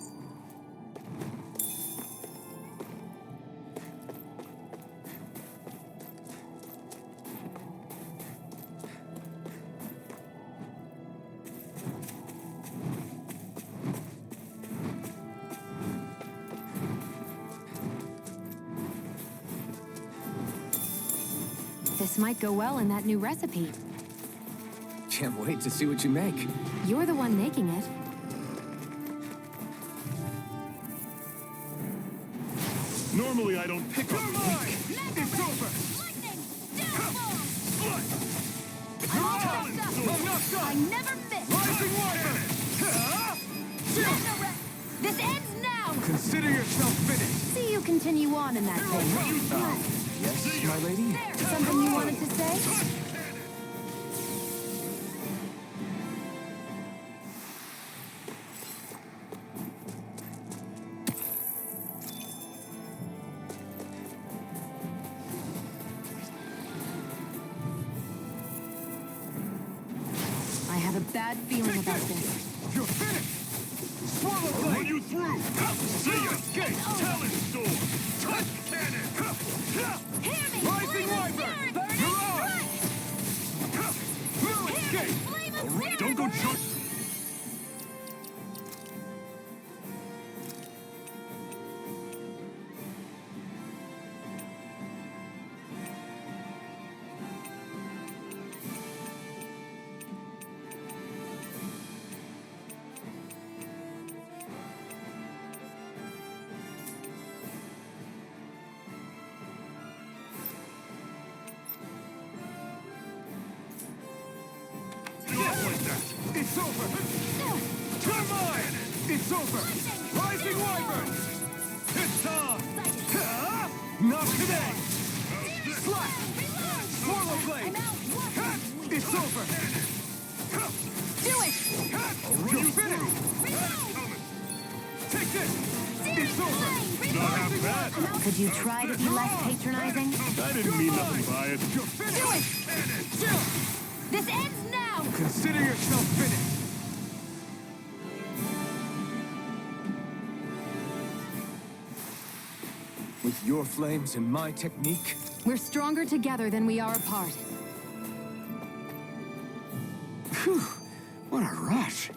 This might go well in that new recipe. Can't wait to see what you make. You're the one making it. Normally I don't pick on the weak. It's over! Lightning! Downfall! You're out! I'm knocked I up! never miss! Rising Wyvern! Huh? Resurrect! This ends now! Consider yourself finished! See you continue on in that vein. Yes, my lady? Something you wanted to say? I have a bad feeling about this. You're finished! Swallow I'll run Blade! you through. See ya! Escape! Talon Storm! Touch cannon! Hear me! Rising Flame of Wyvern! Spirit! You're Burning out! strike! You escape! Flame of Spirit! Don't go jump! You're mine! It's over! Rising Wyvern! It's time! Ha! Not today! Slap! Swallow Blade! Ha! It's over! Do it! Ha! You're finished! Take this! It's over! Not half bad! Could you try to be less patronizing? I didn't mean nothing by it. You're finished! This ends now! Consider yourself finished! With your flames and my technique, We're stronger together than we are apart. phew, what a rush.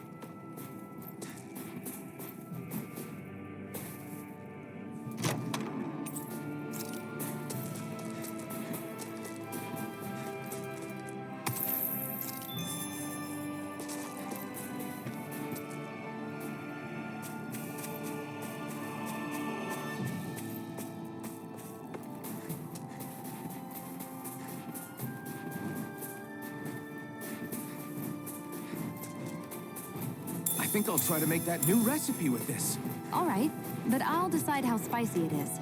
I think I'll try to make that new recipe with this. All right, but I'll decide how spicy it is.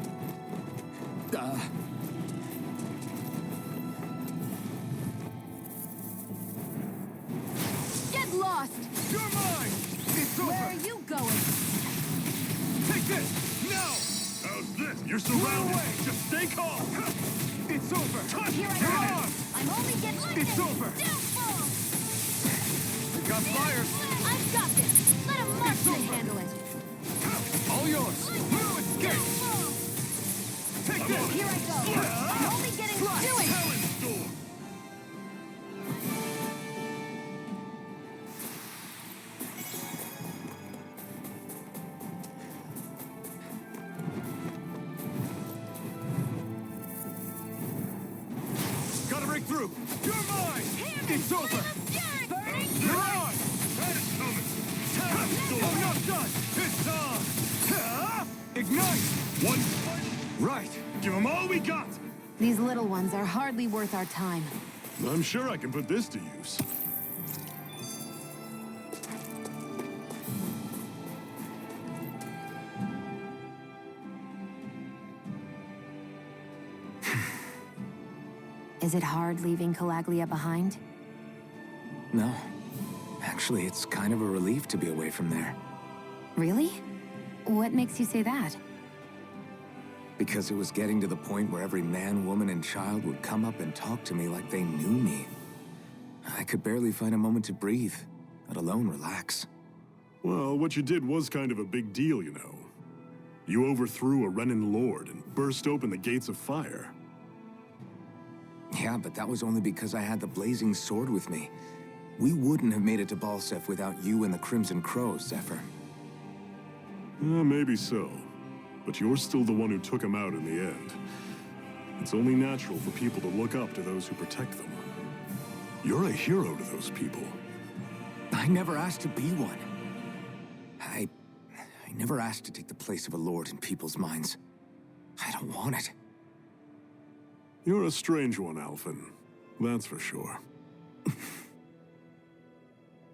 Get lost! You're mine! It's over! Where are you going? Take this! Now! How's this? You're surrounded. away. Just stay calm. It's over! Here I You're go! on! I'm only getting It's over! We got fire! I've got this! Let a marksman handle it! All yours! No escape! Take this! Here I go! I'm only getting... Do it! Talon Storm. Gotta break through! You're mine! It's over! You're on! I'm not done! It's on! Ignite! One. Right! Give them all we got. These little ones are hardly worth our time. I'm sure I can put this to use. Is it hard leaving Calaglia behind? No. Actually, it's kind of a relief to be away from there. Really? What makes you say that? Because it was getting to the point where every man, woman, and child would come up and talk to me like they knew me. I could barely find a moment to breathe, let alone relax. Well, what you did was kind of a big deal, you know. You overthrew a Renan lord and burst open the gates of fire. Yeah, but that was only because I had the blazing sword with me. We wouldn't have made it to Balsef without you and the Crimson Crows, Zephyr. Maybe so. But you're still the one who took him out in the end. It's only natural for people to look up to those who protect them. You're a hero to those people. I never asked to be one. I never asked to take the place of a lord in people's minds. I don't want it. You're a strange one, Alphen. That's for sure.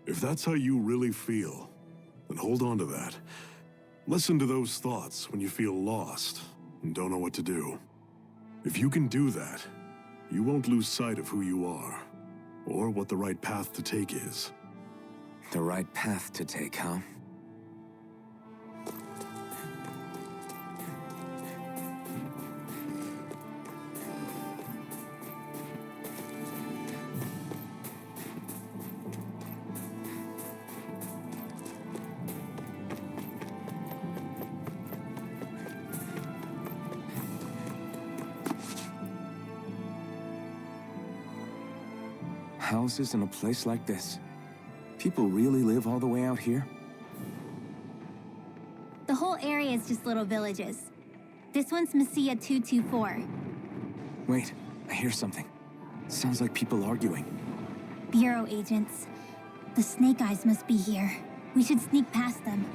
If that's how you really feel, then hold on to that. Listen to those thoughts when you feel lost and don't know what to do. If you can do that, you won't lose sight of who you are, or what the right path to take is. The right path to take, huh? Houses in a place like this. People really live all the way out here? The whole area is just little villages. This one's Messia 224. Wait, I hear something. Sounds like people arguing. Bureau agents. The Snake Eyes must be here. We should sneak past them.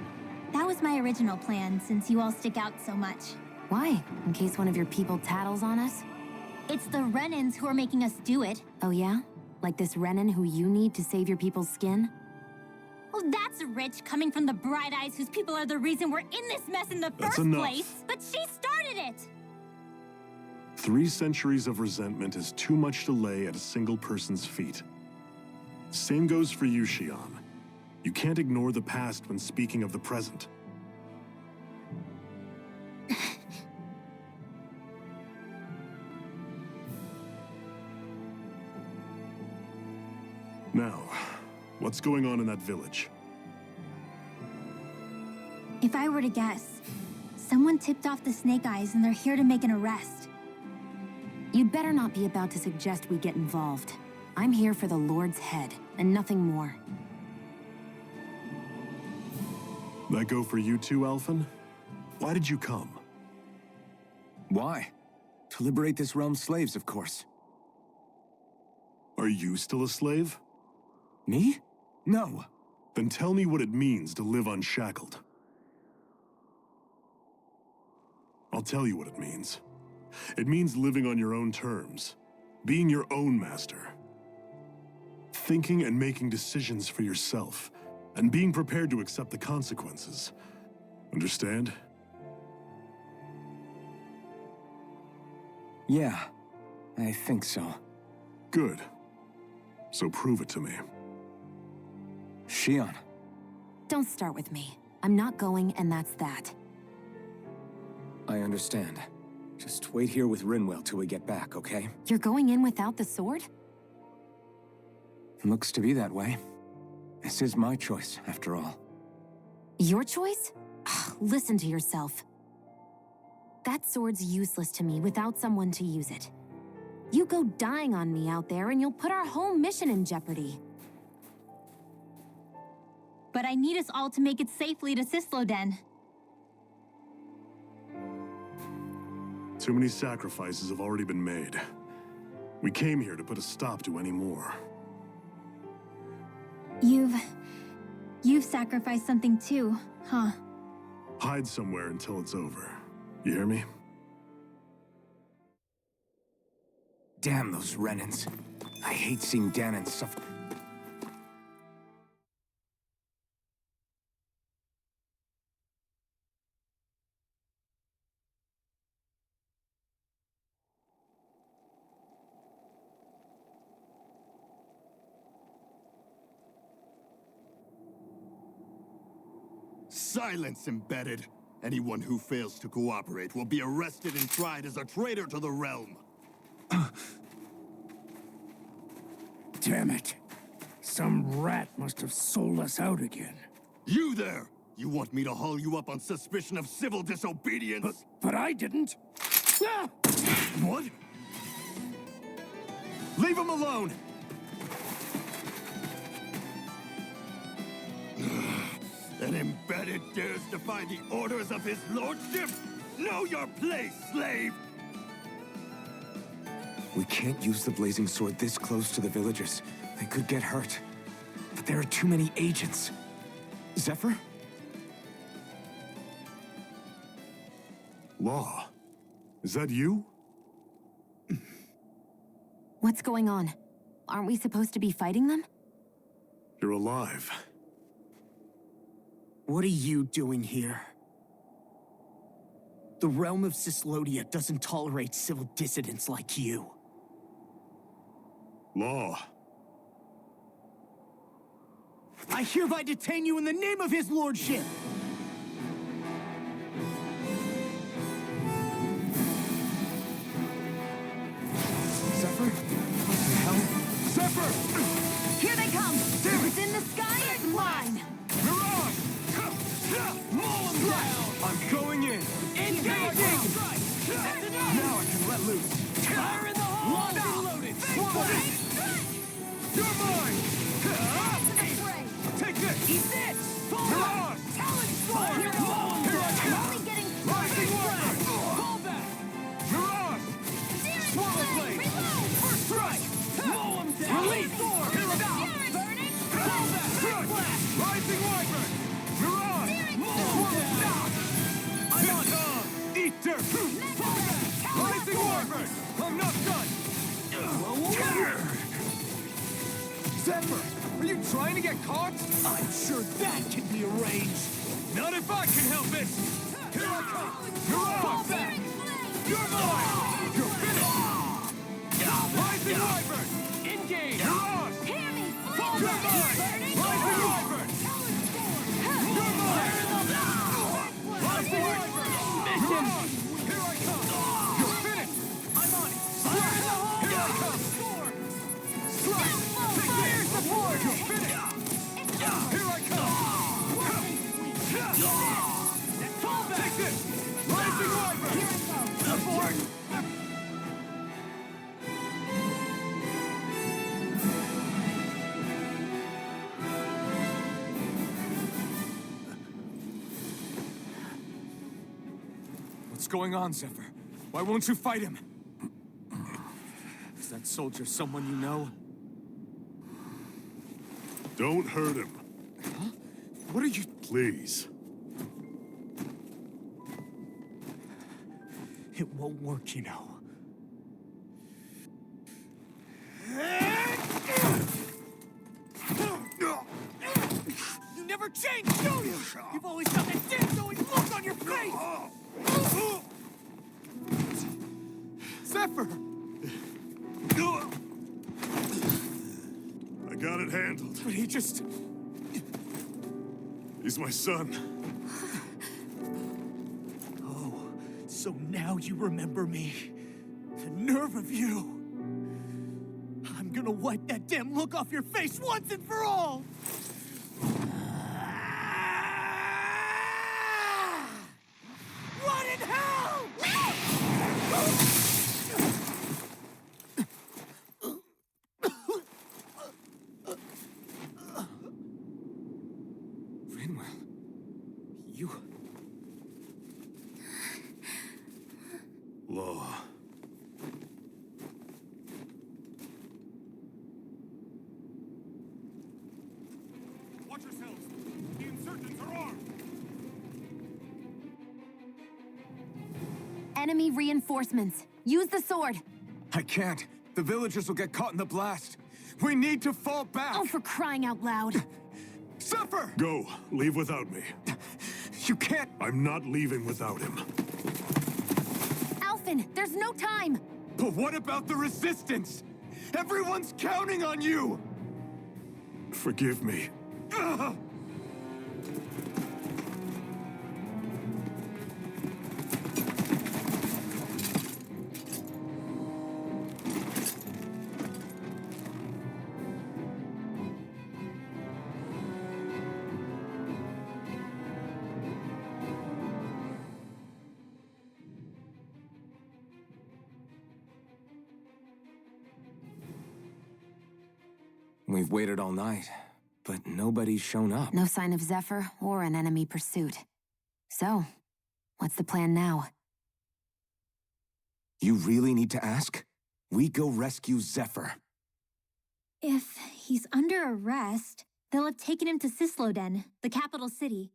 That was my original plan, since you all stick out so much. Why? In case one of your people tattles on us? It's the Renans who are making us do it. Oh yeah? Like this Renan who you need to save your people's skin? Well, that's rich coming from the Bright Eyes whose people are the reason we're in this mess in the That's first enough. place. But she started it! 3 centuries of resentment is too much to lay at a single person's feet. Same goes for you, Xion. You can't ignore the past when speaking of the present. Now, what's going on in that village? If I were to guess, someone tipped off the Snake Eyes and they're here to make an arrest. You'd better not be about to suggest we get involved. I'm here for the Lord's head, and nothing more. That go for you too, Alphen? Why did you come? Why? To liberate this realm's slaves, of course. Are you still a slave? Me? No. Then tell me what it means to live unshackled. I'll tell you what it means. It means living on your own terms, being your own master, thinking and making decisions for yourself, and being prepared to accept the consequences. Understand? Yeah, I think so. Good. So prove it to me. Xion. Don't start with me. I'm not going, and that's that. I understand. Just wait here with Rinwell till we get back, okay? You're going in without the sword? Looks to be that way. This is my choice, after all. Your choice? Listen to yourself. That sword's useless to me without someone to use it. You go dying on me out there and you'll put our whole mission in jeopardy. But I need us all to make it safely to Sisloden. Too many sacrifices have already been made. We came here to put a stop to any more. You've sacrificed something too, huh? Hide somewhere until it's over. You hear me? Damn those Renans. I hate seeing Danon suffer. Silence, Embedded. Anyone who fails to cooperate will be arrested and tried as a traitor to the realm. Damn it. Some rat must have sold us out again. You there! You want me to haul you up on suspicion of civil disobedience? But I didn't. Ah! What? Leave him alone! An Embedded dares defy the orders of his lordship? Know your place, slave! We can't use the blazing sword this close to the villagers. They could get hurt. But there are too many agents. Zephyr? Law. Is that you? What's going on? Aren't we supposed to be fighting them? You're alive. What are you doing here? The realm of Sislodia doesn't tolerate civil dissidents like you. Law. I hereby detain you in the name of his lordship! Zephyr? What the hell? Zephyr! Here they come! It's in the sky, it's mine! Mirage! Maul him down! I'm going in! Engaging! Now I can let loose! Fire in the hole! Locked and loaded! You're mine! Take this! Eat this! Mirage! Talon Sword! Here I Only getting Rising Warrior! Fall back! Mirage! Swallow Blade! First strike! Mow him down! Release sword! Here it out! Burning! Fall back! Flash! Rising Wyvern! Mirage! Swallow down! I'm on top! Eat dirt! Rising Wyvern! I'm not done! Blow away! Zephyr! Are you trying to get caught? I'm sure that can be arranged. Not if I can help it! Here I come! You're off! You're mine! You're finished! Rising Wyvern! Engage! You're on! Hear me, You're mine! Rising Wyvern! You're mine! Rising Wyvern! You're on! Here I come! You're finished! I'm on it! Slash! Here I come! Slash! Take fire support! You're finished! Here I come! Take this! Rising Wyvern! Abort! What's going on, Zephyr? Why won't you fight him? Is that soldier someone you know? Don't hurt him, Huh? What are you... please. It won't work, you know. You never change, do you? You've always got that damn-knowing look on your face! Zephyr! I got it handled. But he just... He's my son. Oh, so now you remember me. The nerve of you! I'm gonna wipe that damn look off your face once and for all! What in hell?! Rinwell... You... Law. Watch yourselves! The insurgents are armed! Enemy reinforcements. Use the sword. I can't. The villagers will get caught in the blast. We need to fall back! Oh, for crying out loud. Zephyr! Go. Leave without me. You can't... I'm not leaving without him. Alphen, there's no time. But what about the resistance? Everyone's counting on you! Forgive me. Ugh! We've waited all night, but nobody's shown up. No sign of Zephyr or an enemy pursuit. So, what's the plan now? You really need to ask? We go rescue Zephyr. If he's under arrest, they'll have taken him to Cisloden, the capital city.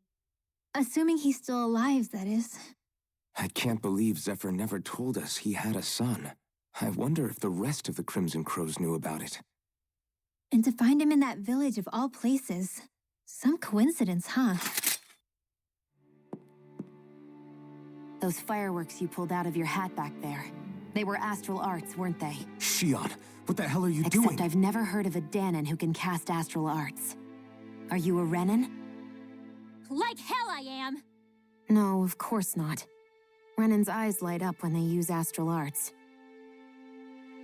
Assuming he's still alive, that is. I can't believe Zephyr never told us he had a son. I wonder if the rest of the Crimson Crows knew about it. And to find him in that village of all places. Some coincidence, huh? Those fireworks you pulled out of your hat back there. They were astral arts, weren't they? Shion, what the hell are you doing? Except I've never heard of a Dahnan who can cast astral arts. Are you a Renan? Like hell I am! No, of course not. Renan's eyes light up when they use astral arts.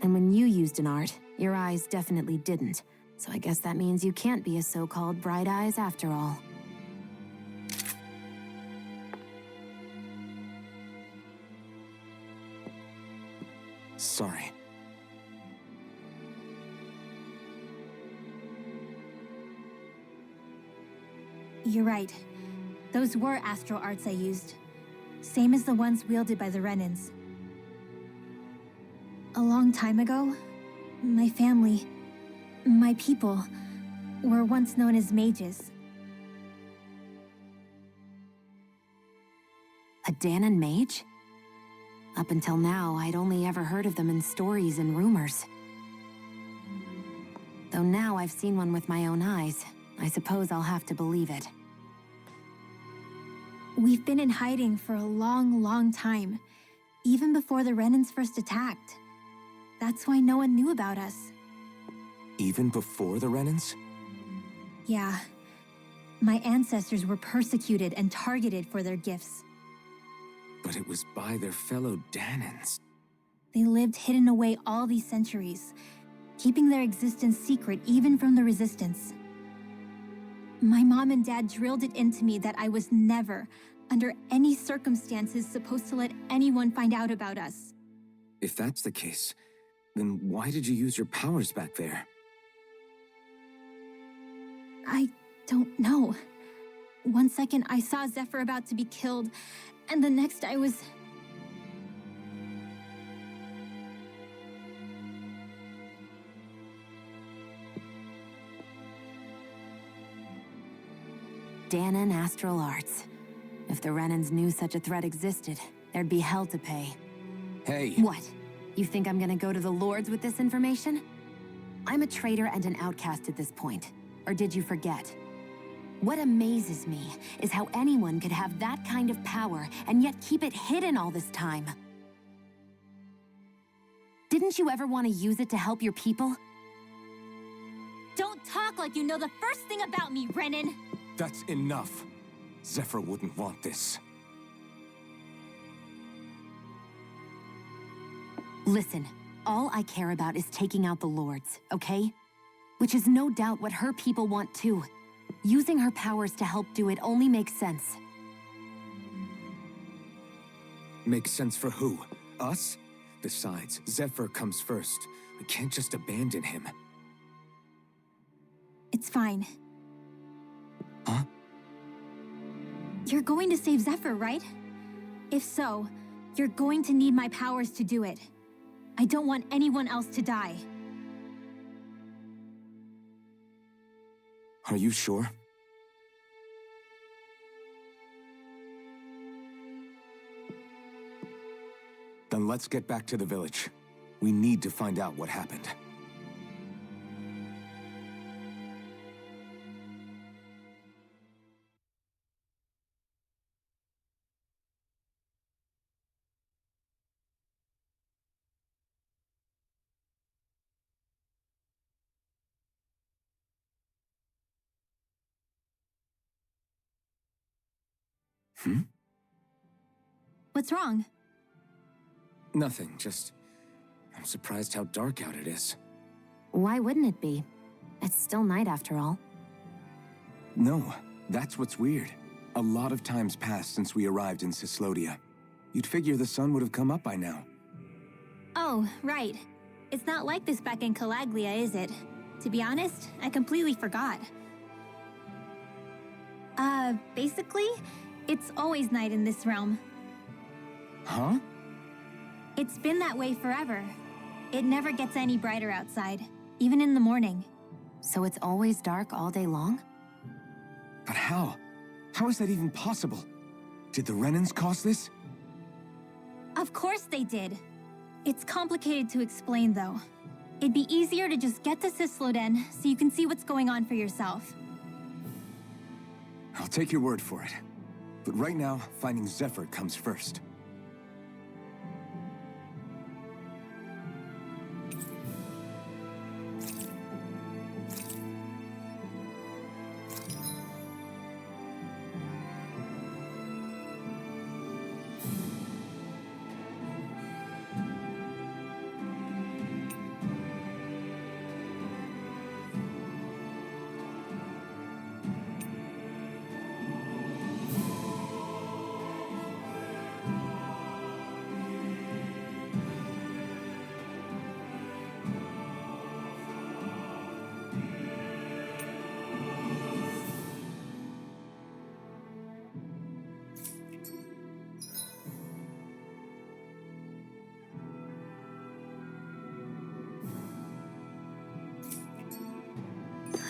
And when you used an art, your eyes definitely didn't. So I guess that means you can't be a so-called Bright Eyes after all. Sorry. You're right. Those were astral arts I used. Same as the ones wielded by the Renans. A long time ago, my family, my people, were once known as mages. A Dahnan mage? Up until now, I'd only ever heard of them in stories and rumors. So now I've seen one with my own eyes. I suppose I'll have to believe it. We've been in hiding for a long, long time. Even before the Renans first attacked. That's why no one knew about us. Even before the Renans? Yeah. My ancestors were persecuted and targeted for their gifts. But it was by their fellow Dahnans. They lived hidden away all these centuries, keeping their existence secret even from the Resistance. My mom and dad drilled it into me that I was never, under any circumstances, supposed to let anyone find out about us. If that's the case, then why did you use your powers back there? I don't know. One second I saw Zephyr about to be killed, and the next I was... Dahnan Astral Arts. If the Renans knew such a threat existed, there'd be hell to pay. Hey! What? You think I'm gonna go to the Lords with this information? I'm a traitor and an outcast at this point. Or did you forget? What amazes me is how anyone could have that kind of power and yet keep it hidden all this time. Didn't you ever want to use it to help your people? Don't talk like you know the first thing about me, Renan! That's enough. Zephyr wouldn't want this. Listen, all I care about is taking out the Lords, okay? Which is no doubt what her people want too. Using her powers to help do it only makes sense. Makes sense for who? Us? Besides, Zephyr comes first. We can't just abandon him. It's fine. Huh? You're going to save Zephyr, right? If so, you're going to need my powers to do it. I don't want anyone else to die. Are you sure? Then let's get back to the village. We need to find out what happened. What's wrong? Nothing, just... I'm surprised how dark out it is. Why wouldn't it be? It's still night after all. No, that's what's weird. A lot of time's passed since we arrived in Cyslodia. You'd figure the sun would have come up by now. Oh, right. It's not like this back in Calaglia, is it? To be honest, I completely forgot. Basically, it's always night in this realm. Huh? It's been that way forever. It never gets any brighter outside, even in the morning. So it's always dark all day long? But how? How is that even possible? Did the Renans cause this? Of course they did. It's complicated to explain, though. It'd be easier to just get to Cysloden so you can see what's going on for yourself. I'll take your word for it. But right now, finding Zephyr comes first.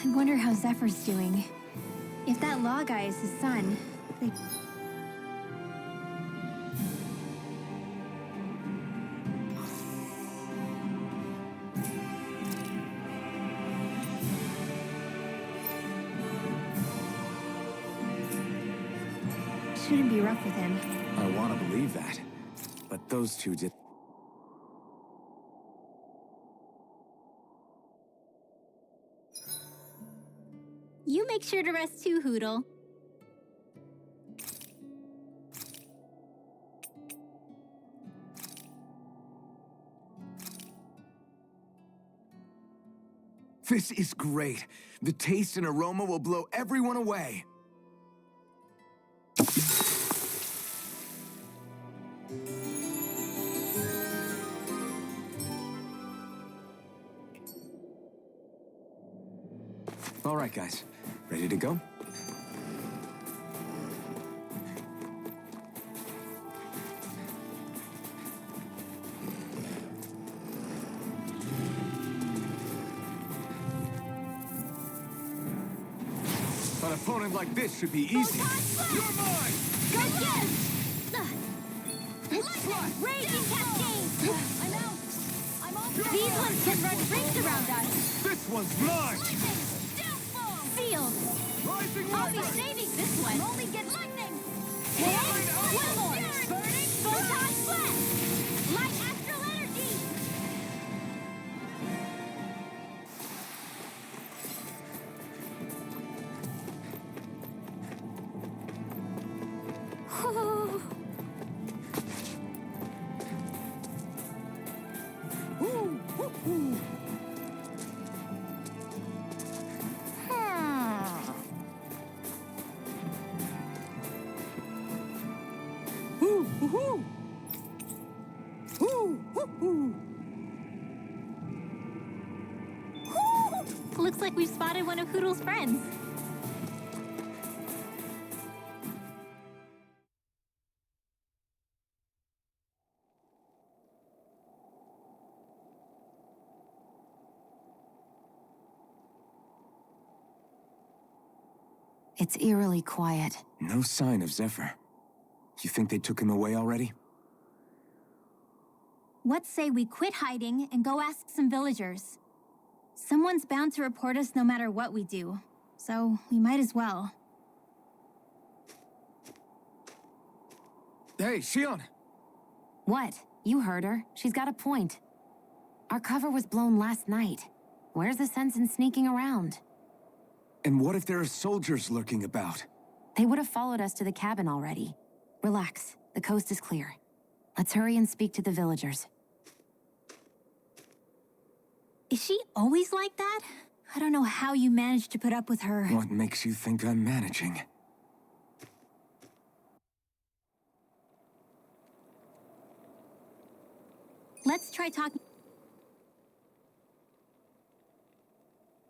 I wonder how Zephyr's doing. If that law guy is his son, they... shouldn't be rough with him. I want to believe that. But those two did. You make sure to rest too, Hootle. This is great. The taste and aroma will blow everyone away. All right, guys. Ready to go? An opponent like this should be easy. You're mine! Go get Lightning! Raging Cascade! I'm out! I'm all These ones can run rings around us! This one's mine! Lightning! Downfall! Sealed! Rising I'll be Lightning! saving this one! Only get lightning! One more! Burning Photon Flash! Light Astral Energy! Looks like we've spotted one of Hootle's friends. It's eerily quiet. No sign of Zephyr. You think they took him away already? What say we quit hiding and go ask some villagers? Someone's bound to report us no matter what we do, so we might as well. Hey, Xion! What? You heard her. She's got a point. Our cover was blown last night. Where's the sense in sneaking around? And what if there are soldiers lurking about? They would have followed us to the cabin already. Relax. The coast is clear. Let's hurry and speak to the villagers. Is she always like that? I don't know how you managed to put up with her. What makes you think I'm managing? Let's try talking.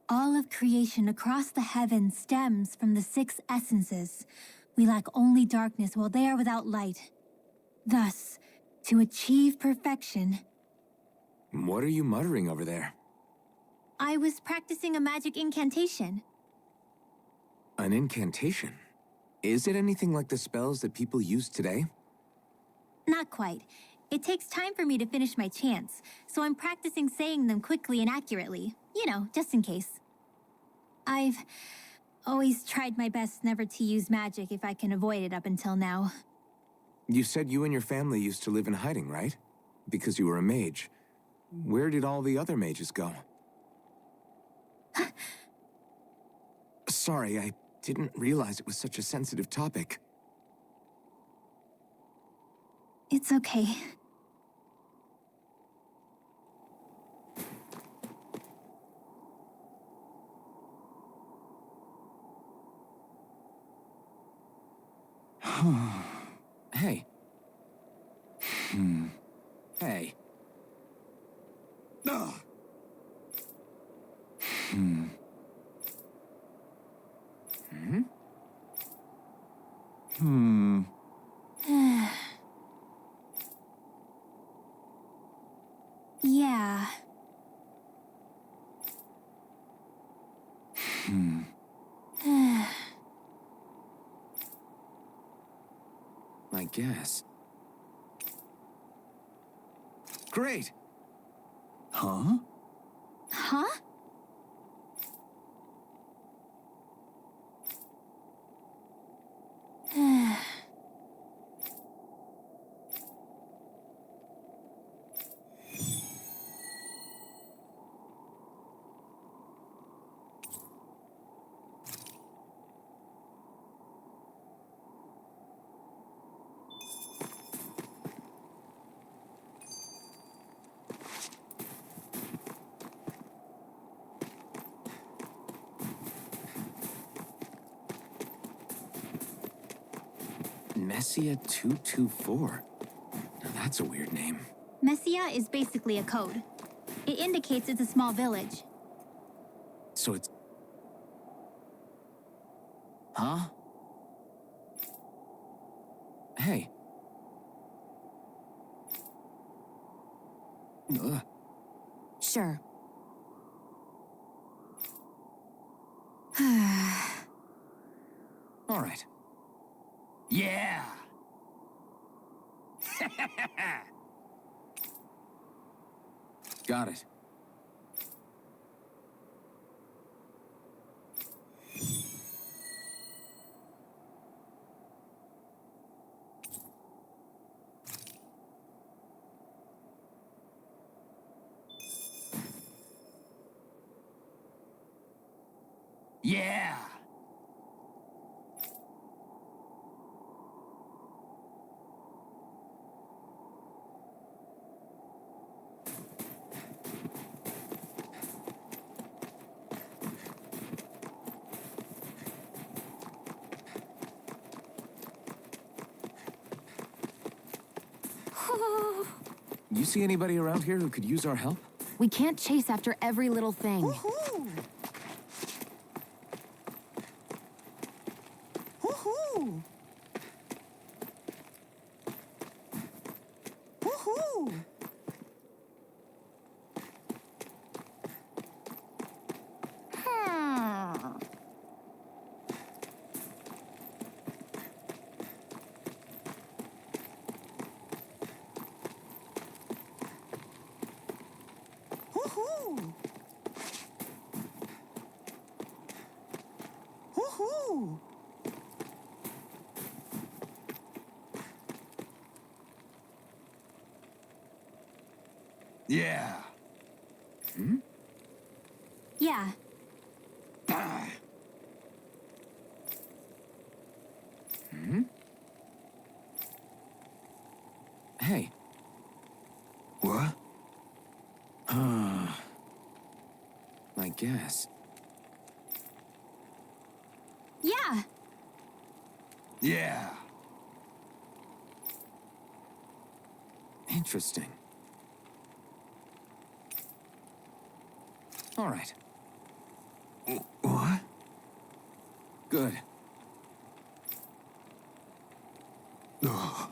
All of creation across the heavens stems from the 6 essences. We lack only darkness while they are without light. Thus, to achieve perfection... What are you muttering over there? I was practicing a magic incantation. An incantation? Is it anything like the spells that people use today? Not quite. It takes time for me to finish my chants, so I'm practicing saying them quickly and accurately. You know, just in case. I've always tried my best never to use magic if I can avoid it up until now. You said you and your family used to live in hiding, right? Because you were a mage. Where did all the other mages go? Sorry, I didn't realize it was such a sensitive topic. It's okay. Hey. Hey. Ugh. Yeah. I guess. Great! Huh? Huh? Messia 224. Now that's a weird name. Messia is basically a code. It indicates it's a small village. So it's... Huh? Hey. Ugh. Sure. All right. Yeah! Got it. Yeah! You see anybody around here who could use our help? We can't chase after every little thing. Woohoo! Woohoo! Woohoo! Woohoo! Woohoo! Yeah! Yeah, Hey. What? I guess. yeah. Yeah! Interesting. All right. What? Good. Ugh.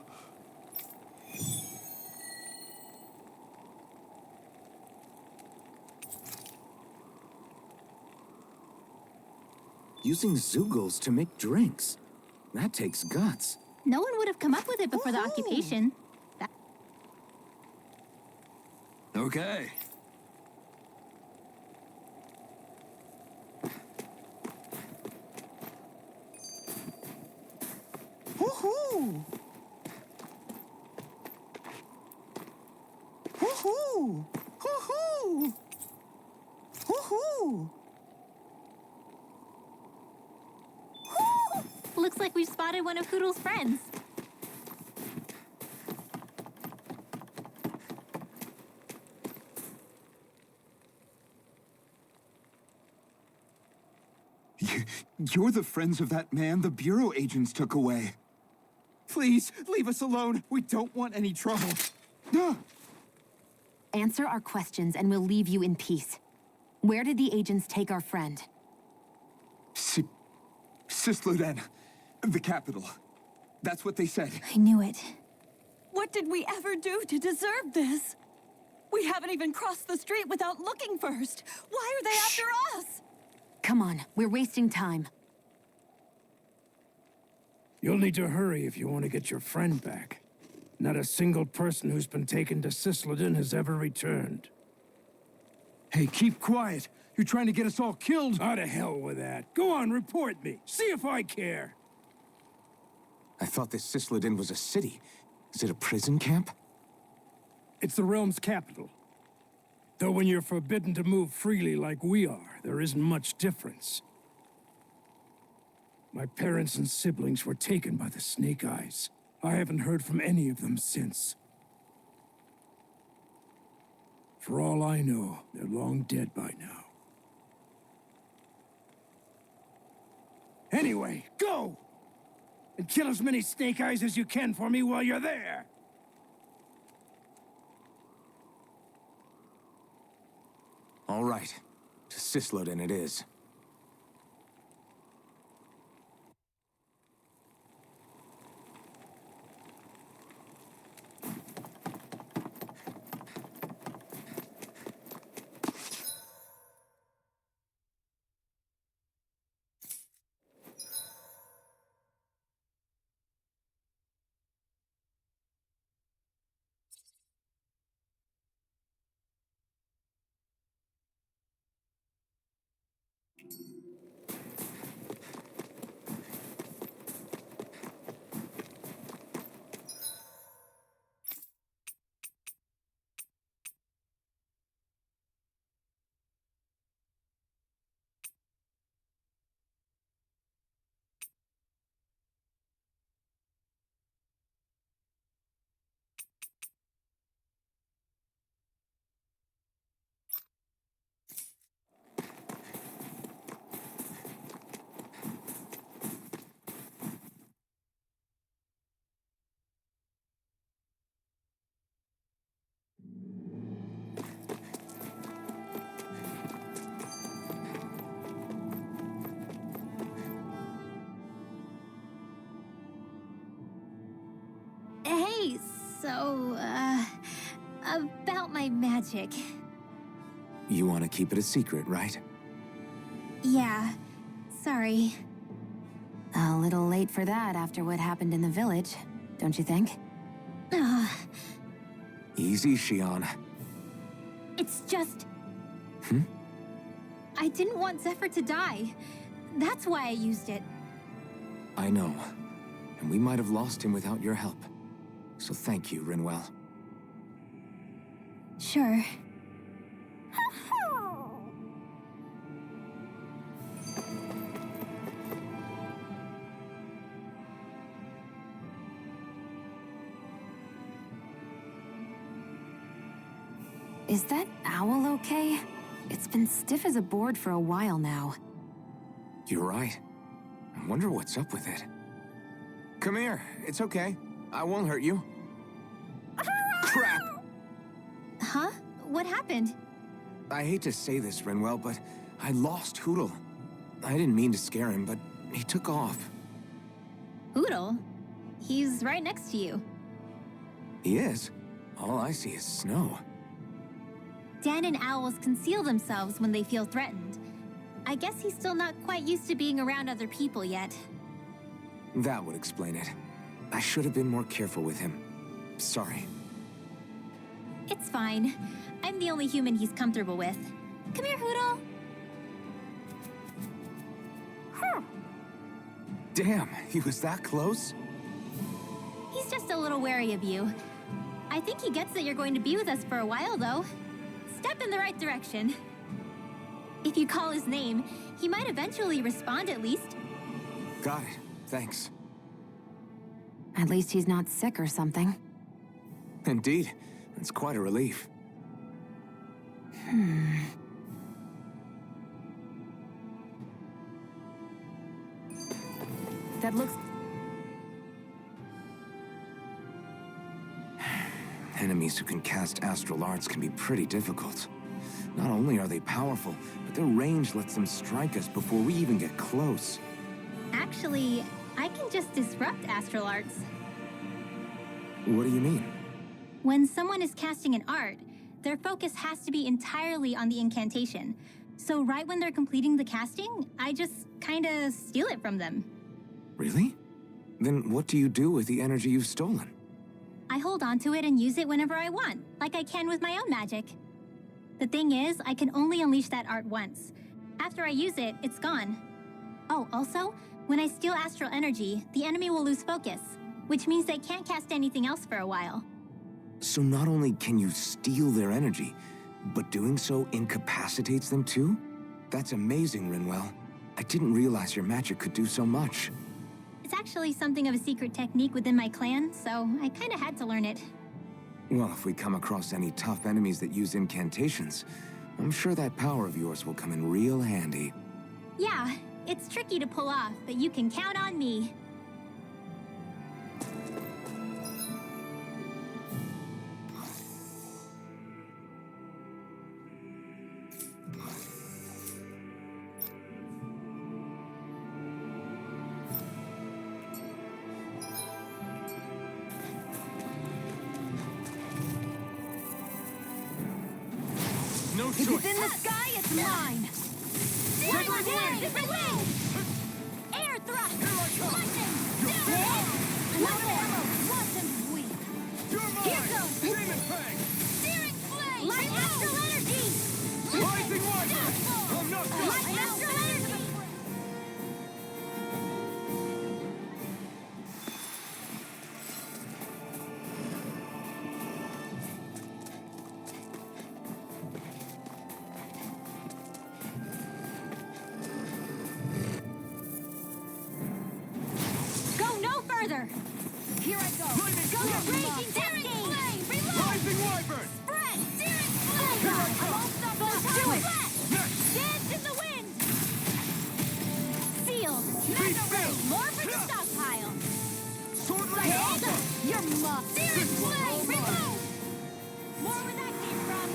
Using Zeugles to make drinks. That takes guts. No one would have come up with it before the occupation. Okay. Woohoo! Woohoo! Woohoo! Woohoo! Looks like we've spotted one of Hoodle's friends. You're the friends of that man the Bureau agents took away. Please, leave us alone. We don't want any trouble. Answer our questions and we'll leave you in peace. Where did the agents take our friend? Sisluden, the capital. That's what they said. I knew it. What did we ever do to deserve this? We haven't even crossed the street without looking first. Why are they after us? Come on, we're wasting time. You'll need to hurry if you want to get your friend back. Not a single person who's been taken to Sisleden has ever returned. Hey, keep quiet. You're trying to get us all killed. Out of hell with that. Go on, report me. See if I care. I thought this Sisleden was a city. Is it a prison camp? It's the realm's capital. Though when you're forbidden to move freely like we are, there isn't much difference. My parents and siblings were taken by the Snake Eyes. I haven't heard from any of them since. For all I know, they're long dead by now. Anyway, go! And kill as many snake eyes as you can for me while you're there! All right. To Cisloden it is. Hey, so, about my magic. You want to keep it a secret, right? Yeah, sorry. A little late for that after what happened in the village, don't you think? Easy, Shion. It's just... Hmm? I didn't want Zephyr to die. That's why I used it. I know. And we might have lost him without your help. So thank you, Rinwell. Sure. Is that owl okay? It's been stiff as a board for a while now. You're right. I wonder what's up with it. Come here. It's okay. I won't hurt you. Crap! Huh? What happened? I hate to say this, Rinwell, but I lost Hootle. I didn't mean to scare him, but he took off. Hootle? He's right next to you. He is? All I see is snow. Dan and owls conceal themselves when they feel threatened. I guess he's still not quite used to being around other people yet. That would explain it. I should have been more careful with him. Sorry. It's fine. I'm the only human he's comfortable with. Come here, Hootle. Damn, he was that close? He's just a little wary of you. I think he gets that you're going to be with us for a while, though. Step in the right direction. If you call his name, he might eventually respond at least. Got it. Thanks. At least he's not sick or something. Indeed. It's quite a relief. That looks... Enemies who can cast astral arts can be pretty difficult. Not only are they powerful, but their range lets them strike us before we even get close. Actually, I can just disrupt astral arts. What do you mean? When someone is casting an art, their focus has to be entirely on the incantation. So right when they're completing the casting, I just kinda steal it from them. Really? Then what do you do with the energy you've stolen? I hold on to it and use it whenever I want, like I can with my own magic. The thing is, I can only unleash that art once. After I use it, it's gone. Oh, also, when I steal astral energy, the enemy will lose focus, which means they can't cast anything else for a while. So not only can you steal their energy, but doing so incapacitates them too? That's amazing, Rinwell. I didn't realize your magic could do so much. It's actually something of a secret technique within my clan, so I kinda had to learn it. Well, if we come across any tough enemies that use incantations, I'm sure that power of yours will come in real handy. Yeah, it's tricky to pull off, but you can count on me. no If choice. it's in the sky, it's mine! Different wind! Different wind! Air thrust! Here I come! Lightning! You're Watch and weep! You're mine! Here goes! Demon Fang! Searing flame! Light astral energy! Rising Wyvern! I'm not done! Light astral energy! Go no further! Here I go! Lightning Go Thrust! to raging searing flame! Reload! Rising Wyvern! Spread! Searing flame! Here I I come! won't stop Let's until do it! Next! Dance in the wind! Sealed! Be still! More for the stockpile! Sword Ring Alpha! You're muffed! Searing This one's all flame! mine. Reload! More where that came from!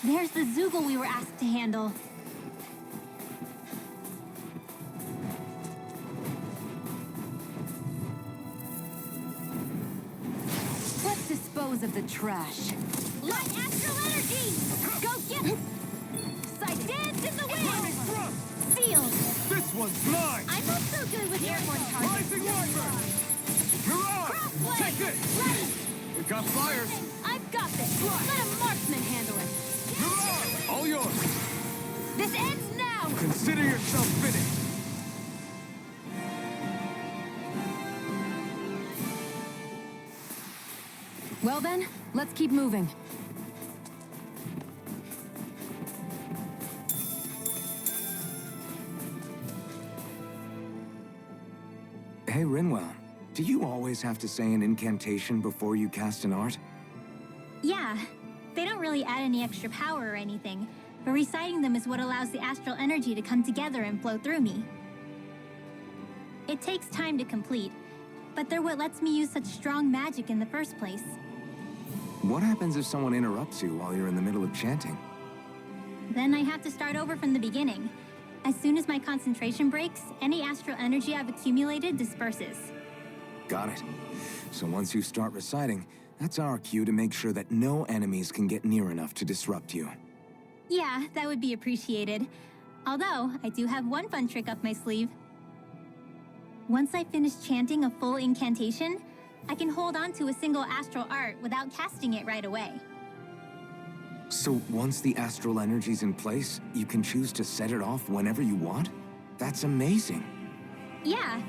There's the Zoogle we were asked to handle. Let's dispose of the trash. Light astral energy! Go get it! Sight dance in the Lightning wind! Thrust! Sealed! This one's mine! I'm not so good with airborne targets. Rising Wyvern! Mirage! Crossblade! Take this! Ready! We've got flyers! I've got this! Let a marksman handle it! Mirage! All yours! This ends now! Consider yourself finished! Well then, let's keep moving. Hey, Rinwell, do you always have to say an incantation before you cast an art? Yeah, they don't really add any extra power or anything, but reciting them is what allows the astral energy to come together and flow through me. It takes time to complete, but they're what lets me use such strong magic in the first place. What happens if someone interrupts you while you're in the middle of chanting? Then I have to start over from the beginning. As soon as my concentration breaks, any astral energy I've accumulated disperses. Got it. So once you start reciting, that's our cue to make sure that no enemies can get near enough to disrupt you. Yeah, that would be appreciated. Although, I do have one fun trick up my sleeve. Once I finish chanting a full incantation, I can hold on to a single astral art without casting it right away. So once the astral energy's in place, you can choose to set it off whenever you want? That's amazing. Yeah,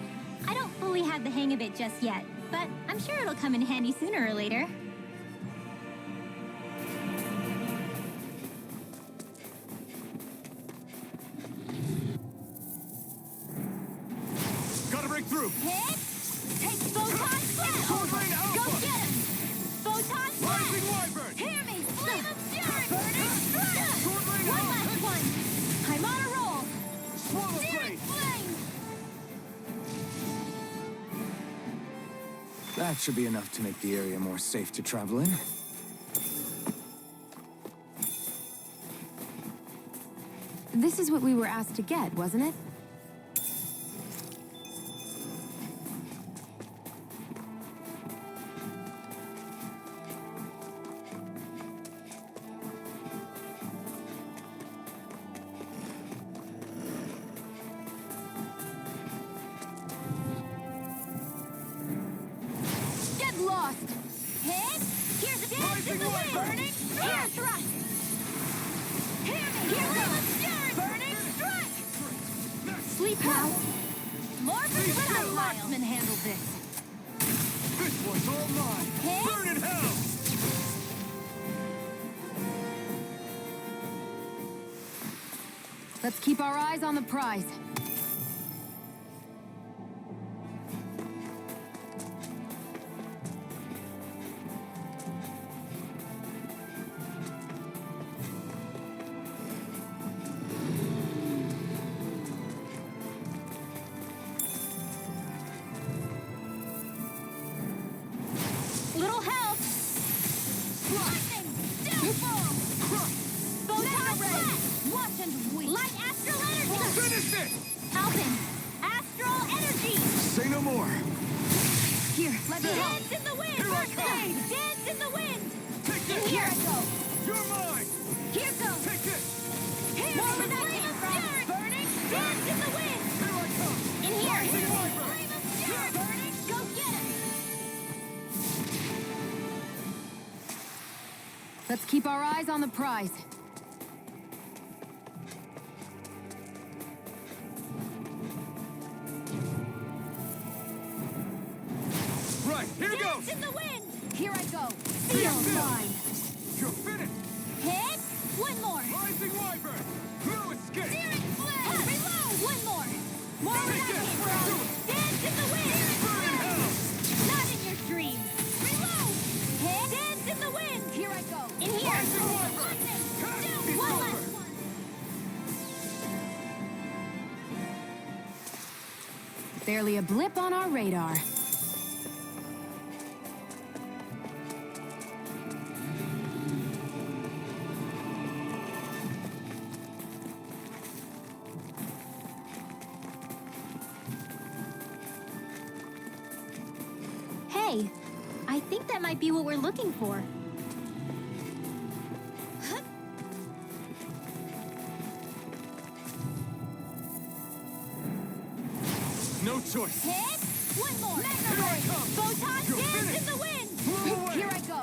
I don't fully have the hang of it just yet, but I'm sure it'll come in handy sooner or later. Gotta break through! Hit! Take Photon Blast! Sword Ring Alpha! Go get him! Photon Rising Blast! Wyvern! Hear me! Flame of Fury! Burning Strike! Sword Ring One Alpha! last one! I'm on a roll! Swallow Searing Blade! Flame! That should be enough to make the area more safe to travel in. This is what we were asked to get, wasn't it? Get lost! Hit! Here's a dance in the wind! Burning Air Thrust! Hear me! Here's Flame of Fury! Burning Strike! Sleep now! More for the Let our stockpile! marksman handle this! This one's all mine! Hit! Burn in hell! Let's keep our eyes on the prize. Little help! Lightning! Downfall! Photon Blast! Watch and weep! Light Astral Energy! Finish it! Alpin! Astral Energy! Say no more! Here, let me help! Dance in the wind! Here I come! Dance in the wind! Take this! Here I go! You're mine! Here goes! Take this! Here's More the where that flame came of from. fury! Burning, dance in the wind. Here I come! In here. Rising Wyvern! Flame of fury. Burning, go get him. Let's keep our eyes on the prize. Right, here Dance goes! in the wind. Here I go. Feel Feel mine. You're finished! Hit. One more. Rising Wyvern! No escape! Searing flame. Reload. One more. More where Take that this. came from. Dance in the wind. Burn in hell! Not in your dreams. Reload. Hit. Dance in the wind. Here I go. In here. Rising Wyvern! Lightning. Cut. Two. It's One over. last one. Barely a blip on our radar. Hey, I think that might be what we're looking for. No choice! Hit. One more. Here I come. Photon You're dance finished. in the wind. Blow away! Here I go.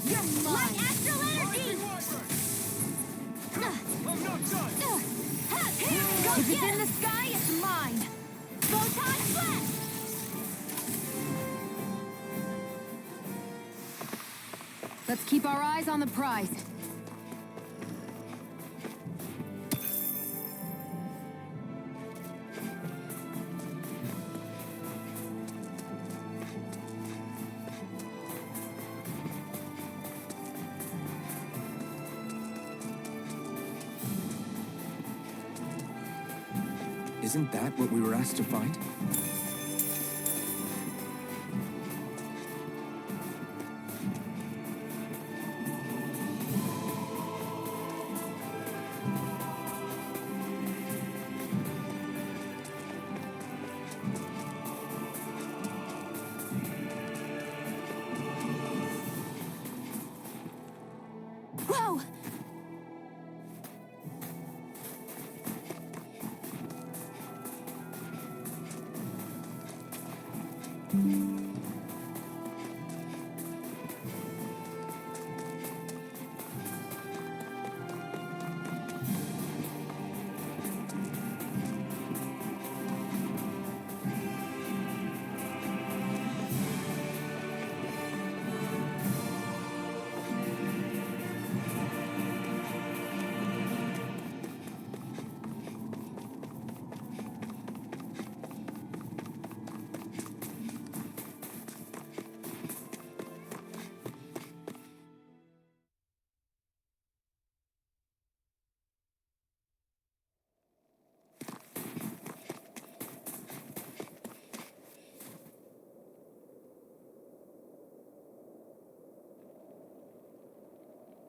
You're Like mine. astral energy. Rising Wyvern! I'm not done! Go If it's get in him. the sky, it's mine. Photon flash. Let's keep our eyes on the prize. Isn't that what we were asked to find? Whoa!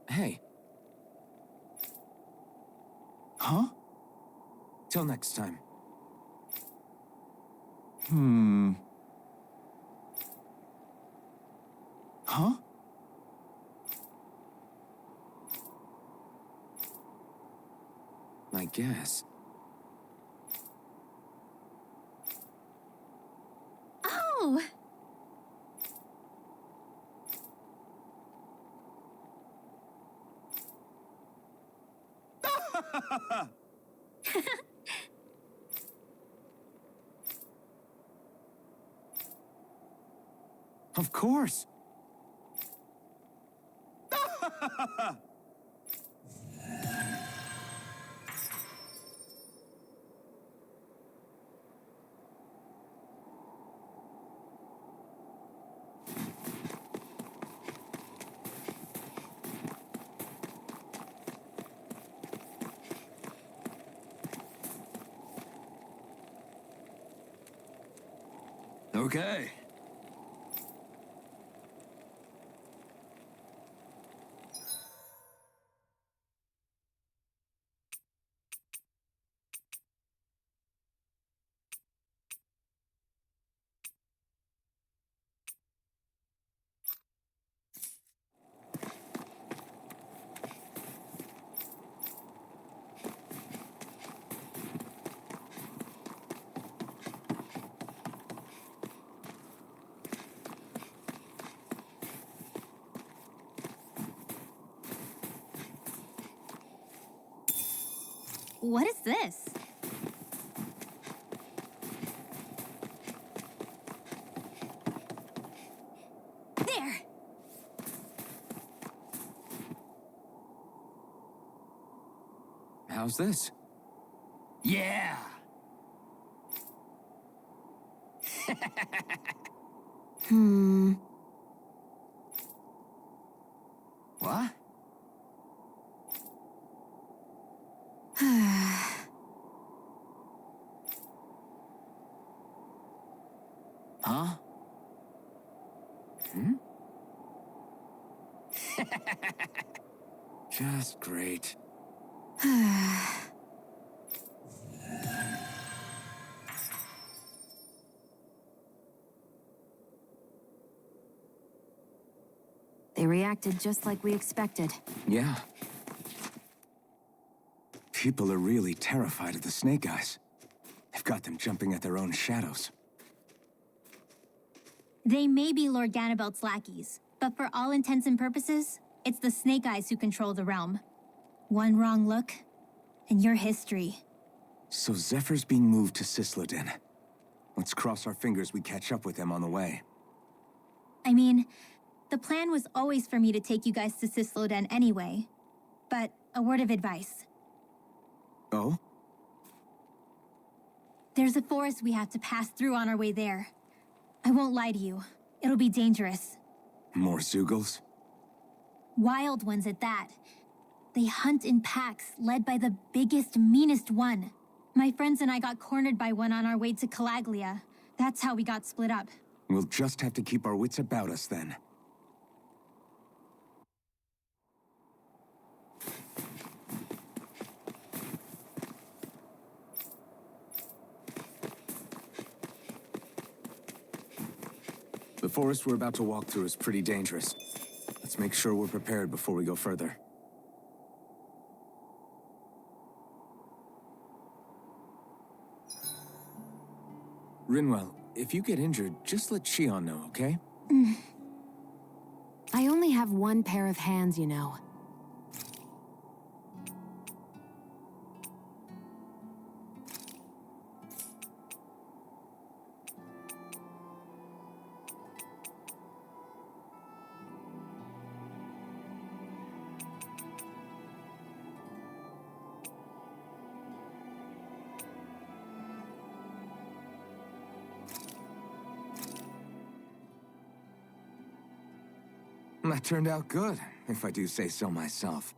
Hey, Huh? till next time. Huh? I guess. Oh. Of course. Okay. What is this? There! How's this? Yeah! What? Huh? Just great. They reacted just like we expected. Yeah. People are really terrified of the Snake Eyes. They've got them jumping at their own shadows. They may be Lord Ganabelt's lackeys, but for all intents and purposes, it's the Snake Eyes who control the realm. One wrong look, and your history. So Zephyr's being moved to Cisloden. Let's cross our fingers we catch up with him on the way. I mean, the plan was always for me to take you guys to Cisloden anyway. But a word of advice. Oh? There's a forest we have to pass through on our way there. I won't lie to you. It'll be dangerous. More Zeugles? Wild ones at that. They hunt in packs, led by the biggest, meanest one. My friends and I got cornered by one on our way to Calaglia. That's how we got split up. We'll just have to keep our wits about us then. The forest we're about to walk through is pretty dangerous. Let's make sure we're prepared before we go further. Rinwell, if you get injured, just let Shion know, okay? I only have one pair of hands, you know. That turned out good, if I do say so myself.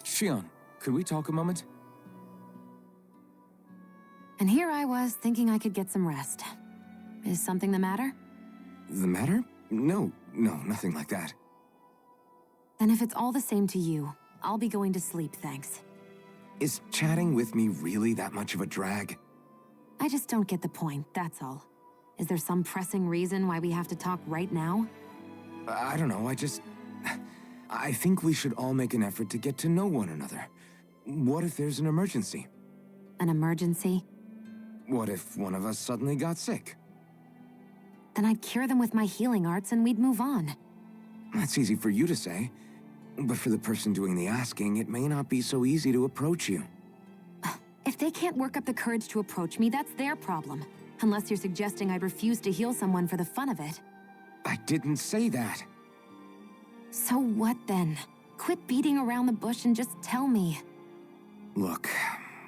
Shion, could we talk a moment? And here I was, thinking I could get some rest. Is something the matter? The matter? No, nothing like that. Then if it's all the same to you, I'll be going to sleep, thanks. Is chatting with me really that much of a drag? I just don't get the point, that's all. Is there some pressing reason why we have to talk right now? I don't know, I think we should all make an effort to get to know one another. What if there's an emergency? An emergency? What if one of us suddenly got sick? Then I'd cure them with my healing arts and we'd move on. That's easy for you to say. But for the person doing the asking, it may not be so easy to approach you. If they can't work up the courage to approach me, that's their problem. Unless you're suggesting I'd refuse to heal someone for the fun of it. I didn't say that. So what then? Quit beating around the bush and just tell me. Look,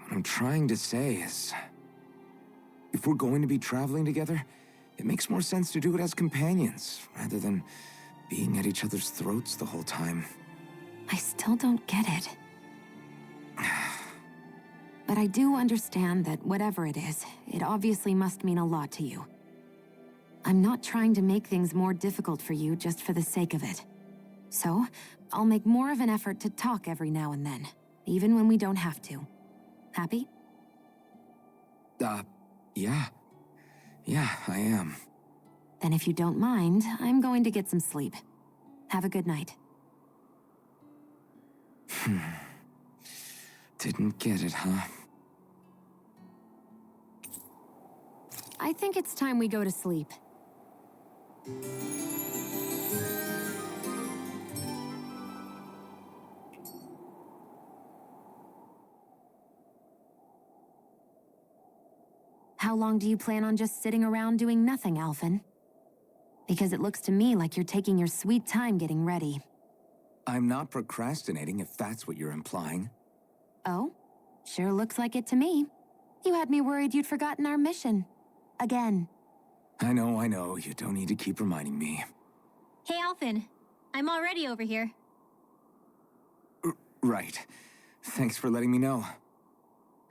what I'm trying to say is... if we're going to be traveling together, it makes more sense to do it as companions, rather than being at each other's throats the whole time. I still don't get it. But I do understand that whatever it is, it obviously must mean a lot to you. I'm not trying to make things more difficult for you just for the sake of it. So, I'll make more of an effort to talk every now and then, even when we don't have to. Happy? Yeah. Yeah, I am. Then if you don't mind, I'm going to get some sleep. Have a good night. Didn't get it, huh? I think it's time we go to sleep. How long do you plan on just sitting around doing nothing, Alphen? Because it looks to me like you're taking your sweet time getting ready. I'm not procrastinating, if that's what you're implying. Oh? Sure looks like it to me. You had me worried you'd forgotten our mission. Again. I know. You don't need to keep reminding me. Hey, Alphen. I'm already over here. Right. Thanks for letting me know.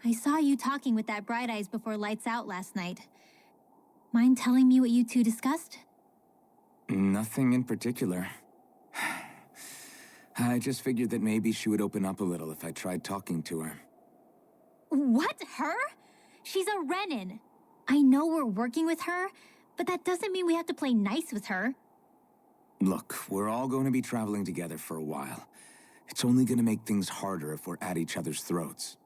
I saw you talking with that Bright Eyes before lights out last night. Mind telling me what you two discussed? Nothing in particular. I just figured that maybe she would open up a little if I tried talking to her. What? Her? She's a Renin. I know we're working with her, but that doesn't mean we have to play nice with her. Look, we're all going to be traveling together for a while. It's only going to make things harder if we're at each other's throats.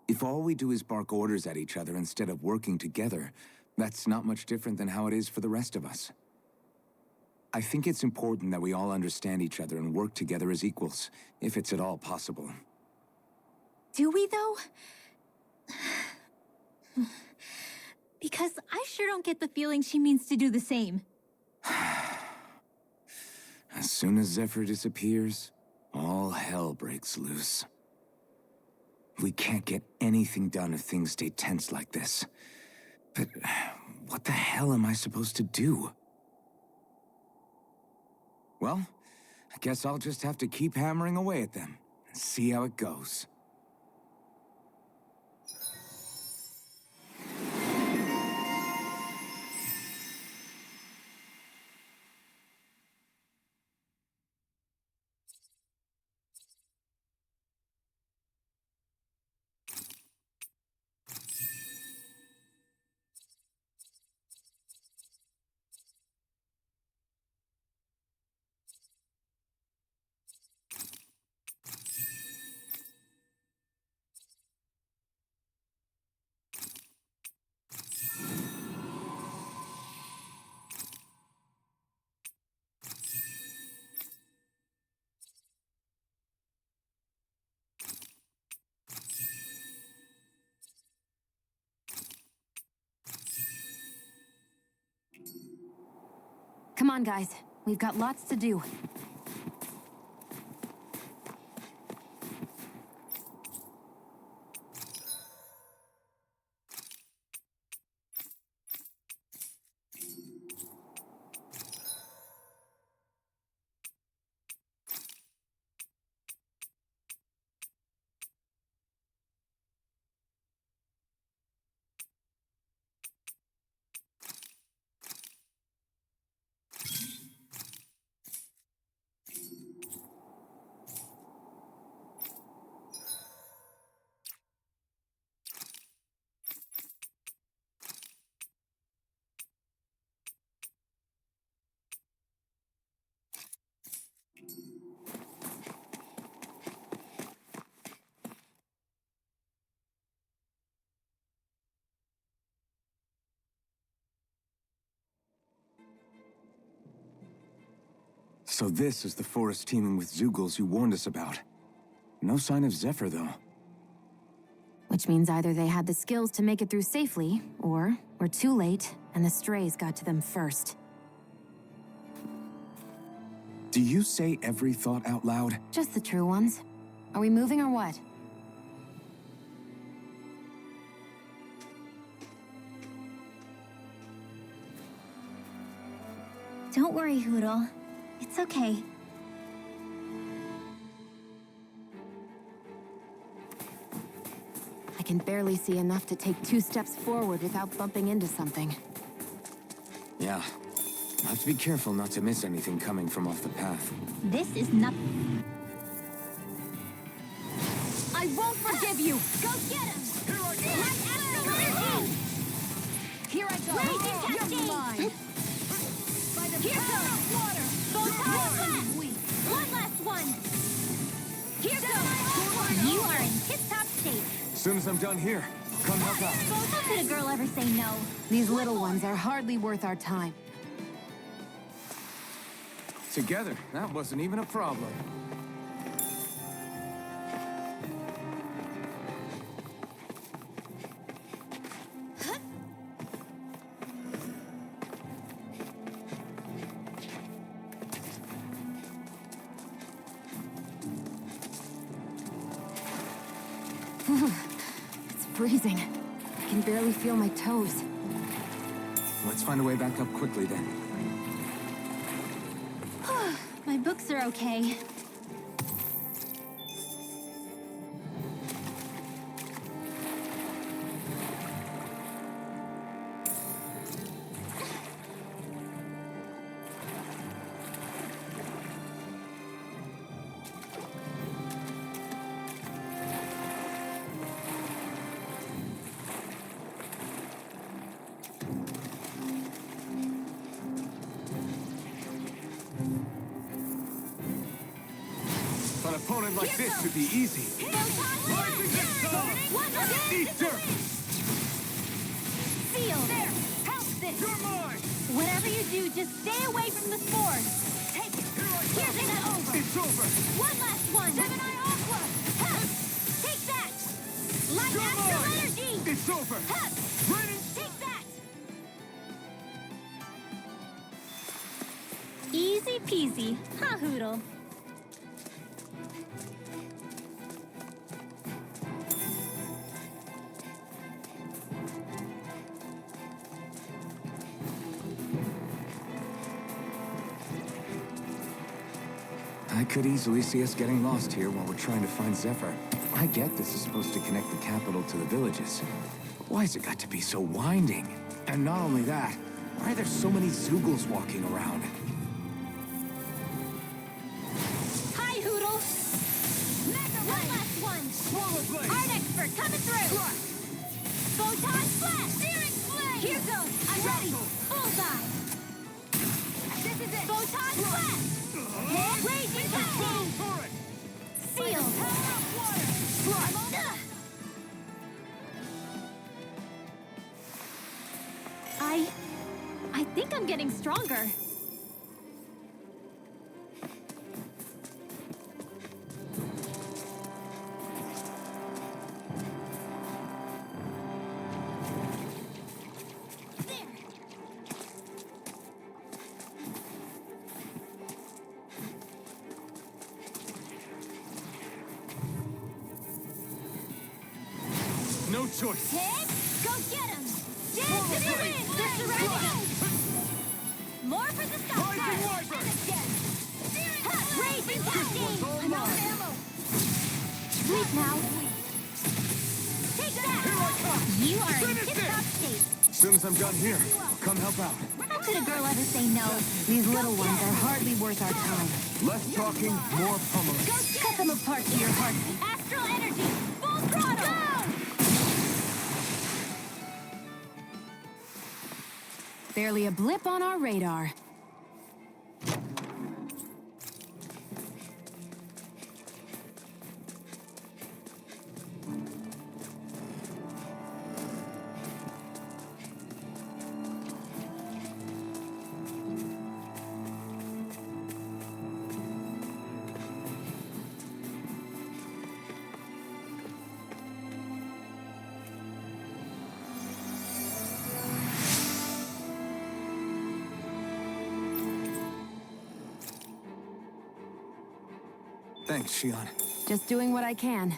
If all we do is bark orders at each other instead of working together, that's not much different than how it is for the rest of us. I think it's important that we all understand each other and work together as equals, if it's at all possible. Do we, though? Because I sure don't get the feeling she means to do the same. As soon as Zephyr disappears, all hell breaks loose. We can't get anything done if things stay tense like this. But what the hell am I supposed to do? Well, I guess I'll just have to keep hammering away at them and see how it goes. Come on, guys. We've got lots to do. So this is the forest teeming with Zeugles you warned us about. No sign of Zephyr, though. Which means either they had the skills to make it through safely, or we're too late, and the strays got to them first. Do you say every thought out loud? Just the true ones. Are we moving or what? Don't worry, Hootle. It's okay. I can barely see enough to take 2 steps forward without bumping into something. Yeah. I'll have to be careful not to miss anything coming from off the path. This is not... I won't forgive you! Go get him! Here I go! Like Here I go! Blazing cascade! Here goes! Water! One last one! Here goes! You are in tip-top shape. As soon as I'm done here, come help out. How could a girl ever say no? These little ones are hardly worth our time. Together, that wasn't even a problem. It's freezing. I can barely feel my toes. Let's find a way back up quickly then. My books are okay. An opponent like this should be easy. Rising this time! Eat dirt! Seal! There! Help this! You're mine! Whatever you do, just stay away from the spores! Take it! Here's it over! It's over! One last one! Gemini Aqua! Hup! Take that! Light You're Astral mine! Energy! It's over! Hup! Raining! Take that! Easy peasy, huh, Hoodle? I could easily see us getting lost here while we're trying to find Zephyr. I get this is supposed to connect the capital to the villages. But why's it got to be so winding? And not only that, why are there so many Zoogles walking around? Hi, Hoodle! Mega one last one! Swallow blade! Art expert coming through! Photon flash! Searing flame! Here goes! I'm ready! Bullseye! This is it! Photon flash! Raging cascade! Seal! Power up water! I think I'm getting stronger. No choice! Hit! Go get him! Dance to the wind! They're surrounding us! More for the stop Rising card! Wyvern! And again! Raging This cascade! one's all I'm out of mine. ammo! Sleep now! Take that! Here I come! You are in Finish tip-top it! shape! As soon as I'm done here, I'll come help out. How could a girl ever say no? These little ones are hardly worth our time. Less talking, more pummeling. Cut them apart to your heart. Astral energy! Full throttle! Go! Barely a blip on our radar. Thanks, Shion. Just doing what I can.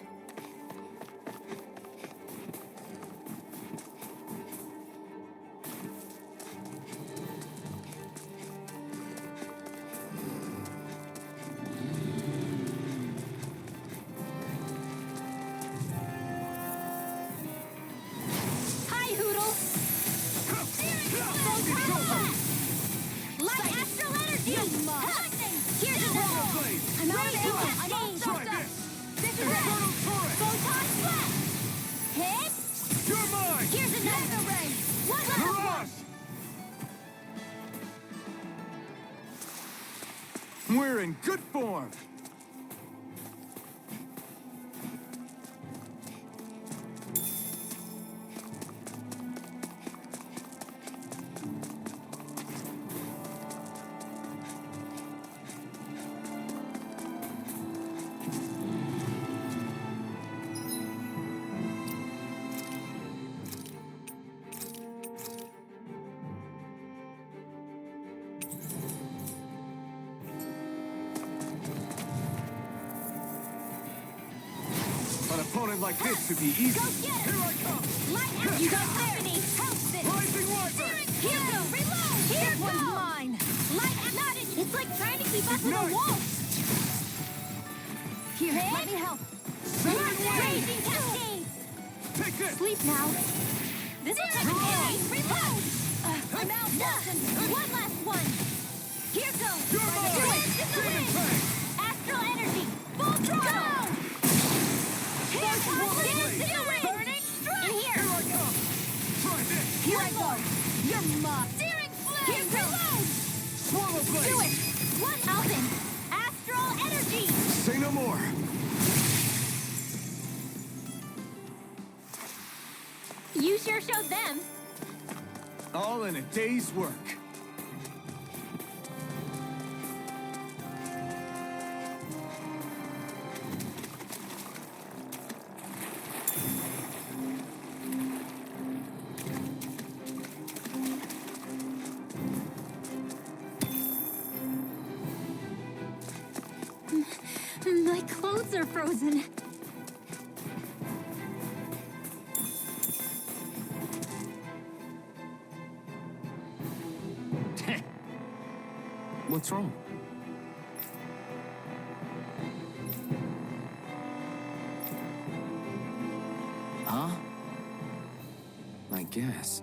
Hi, Hoodle! Light astral energy! Here's another! I'm out of ammo! I'm all Try soaked up! this! This is it! Infernal Torrent! Photon flash! Hit! You're mine! Here's another ray! One last one! Mirage! We're in good form. opponent like this should be easy. Go get him! Here I come! Light out you got company! Help this! Rising Viper! Here go! Reload! Here goes mine! Light out! Not it! It's like trying to keep up with a Ignite! wolf! Here, let me help! Severed Wing! Raging cascades! Take this! Sleep now! This will take a minute! Reload! I'm out, Wilson! One last one! Here goes! You're mine! Do it! In the wind! Astral energy! Full throttle! Here comes the wind! Burning strike! In here! Here I come! Try this! Here I go! You're mocked! Searing flame! Here goes! Swallow Blade! Do it! One Alvin! Astral energy! Say no more! You sure showed them! All in a day's work. My clothes are frozen. What's wrong? Huh? I guess.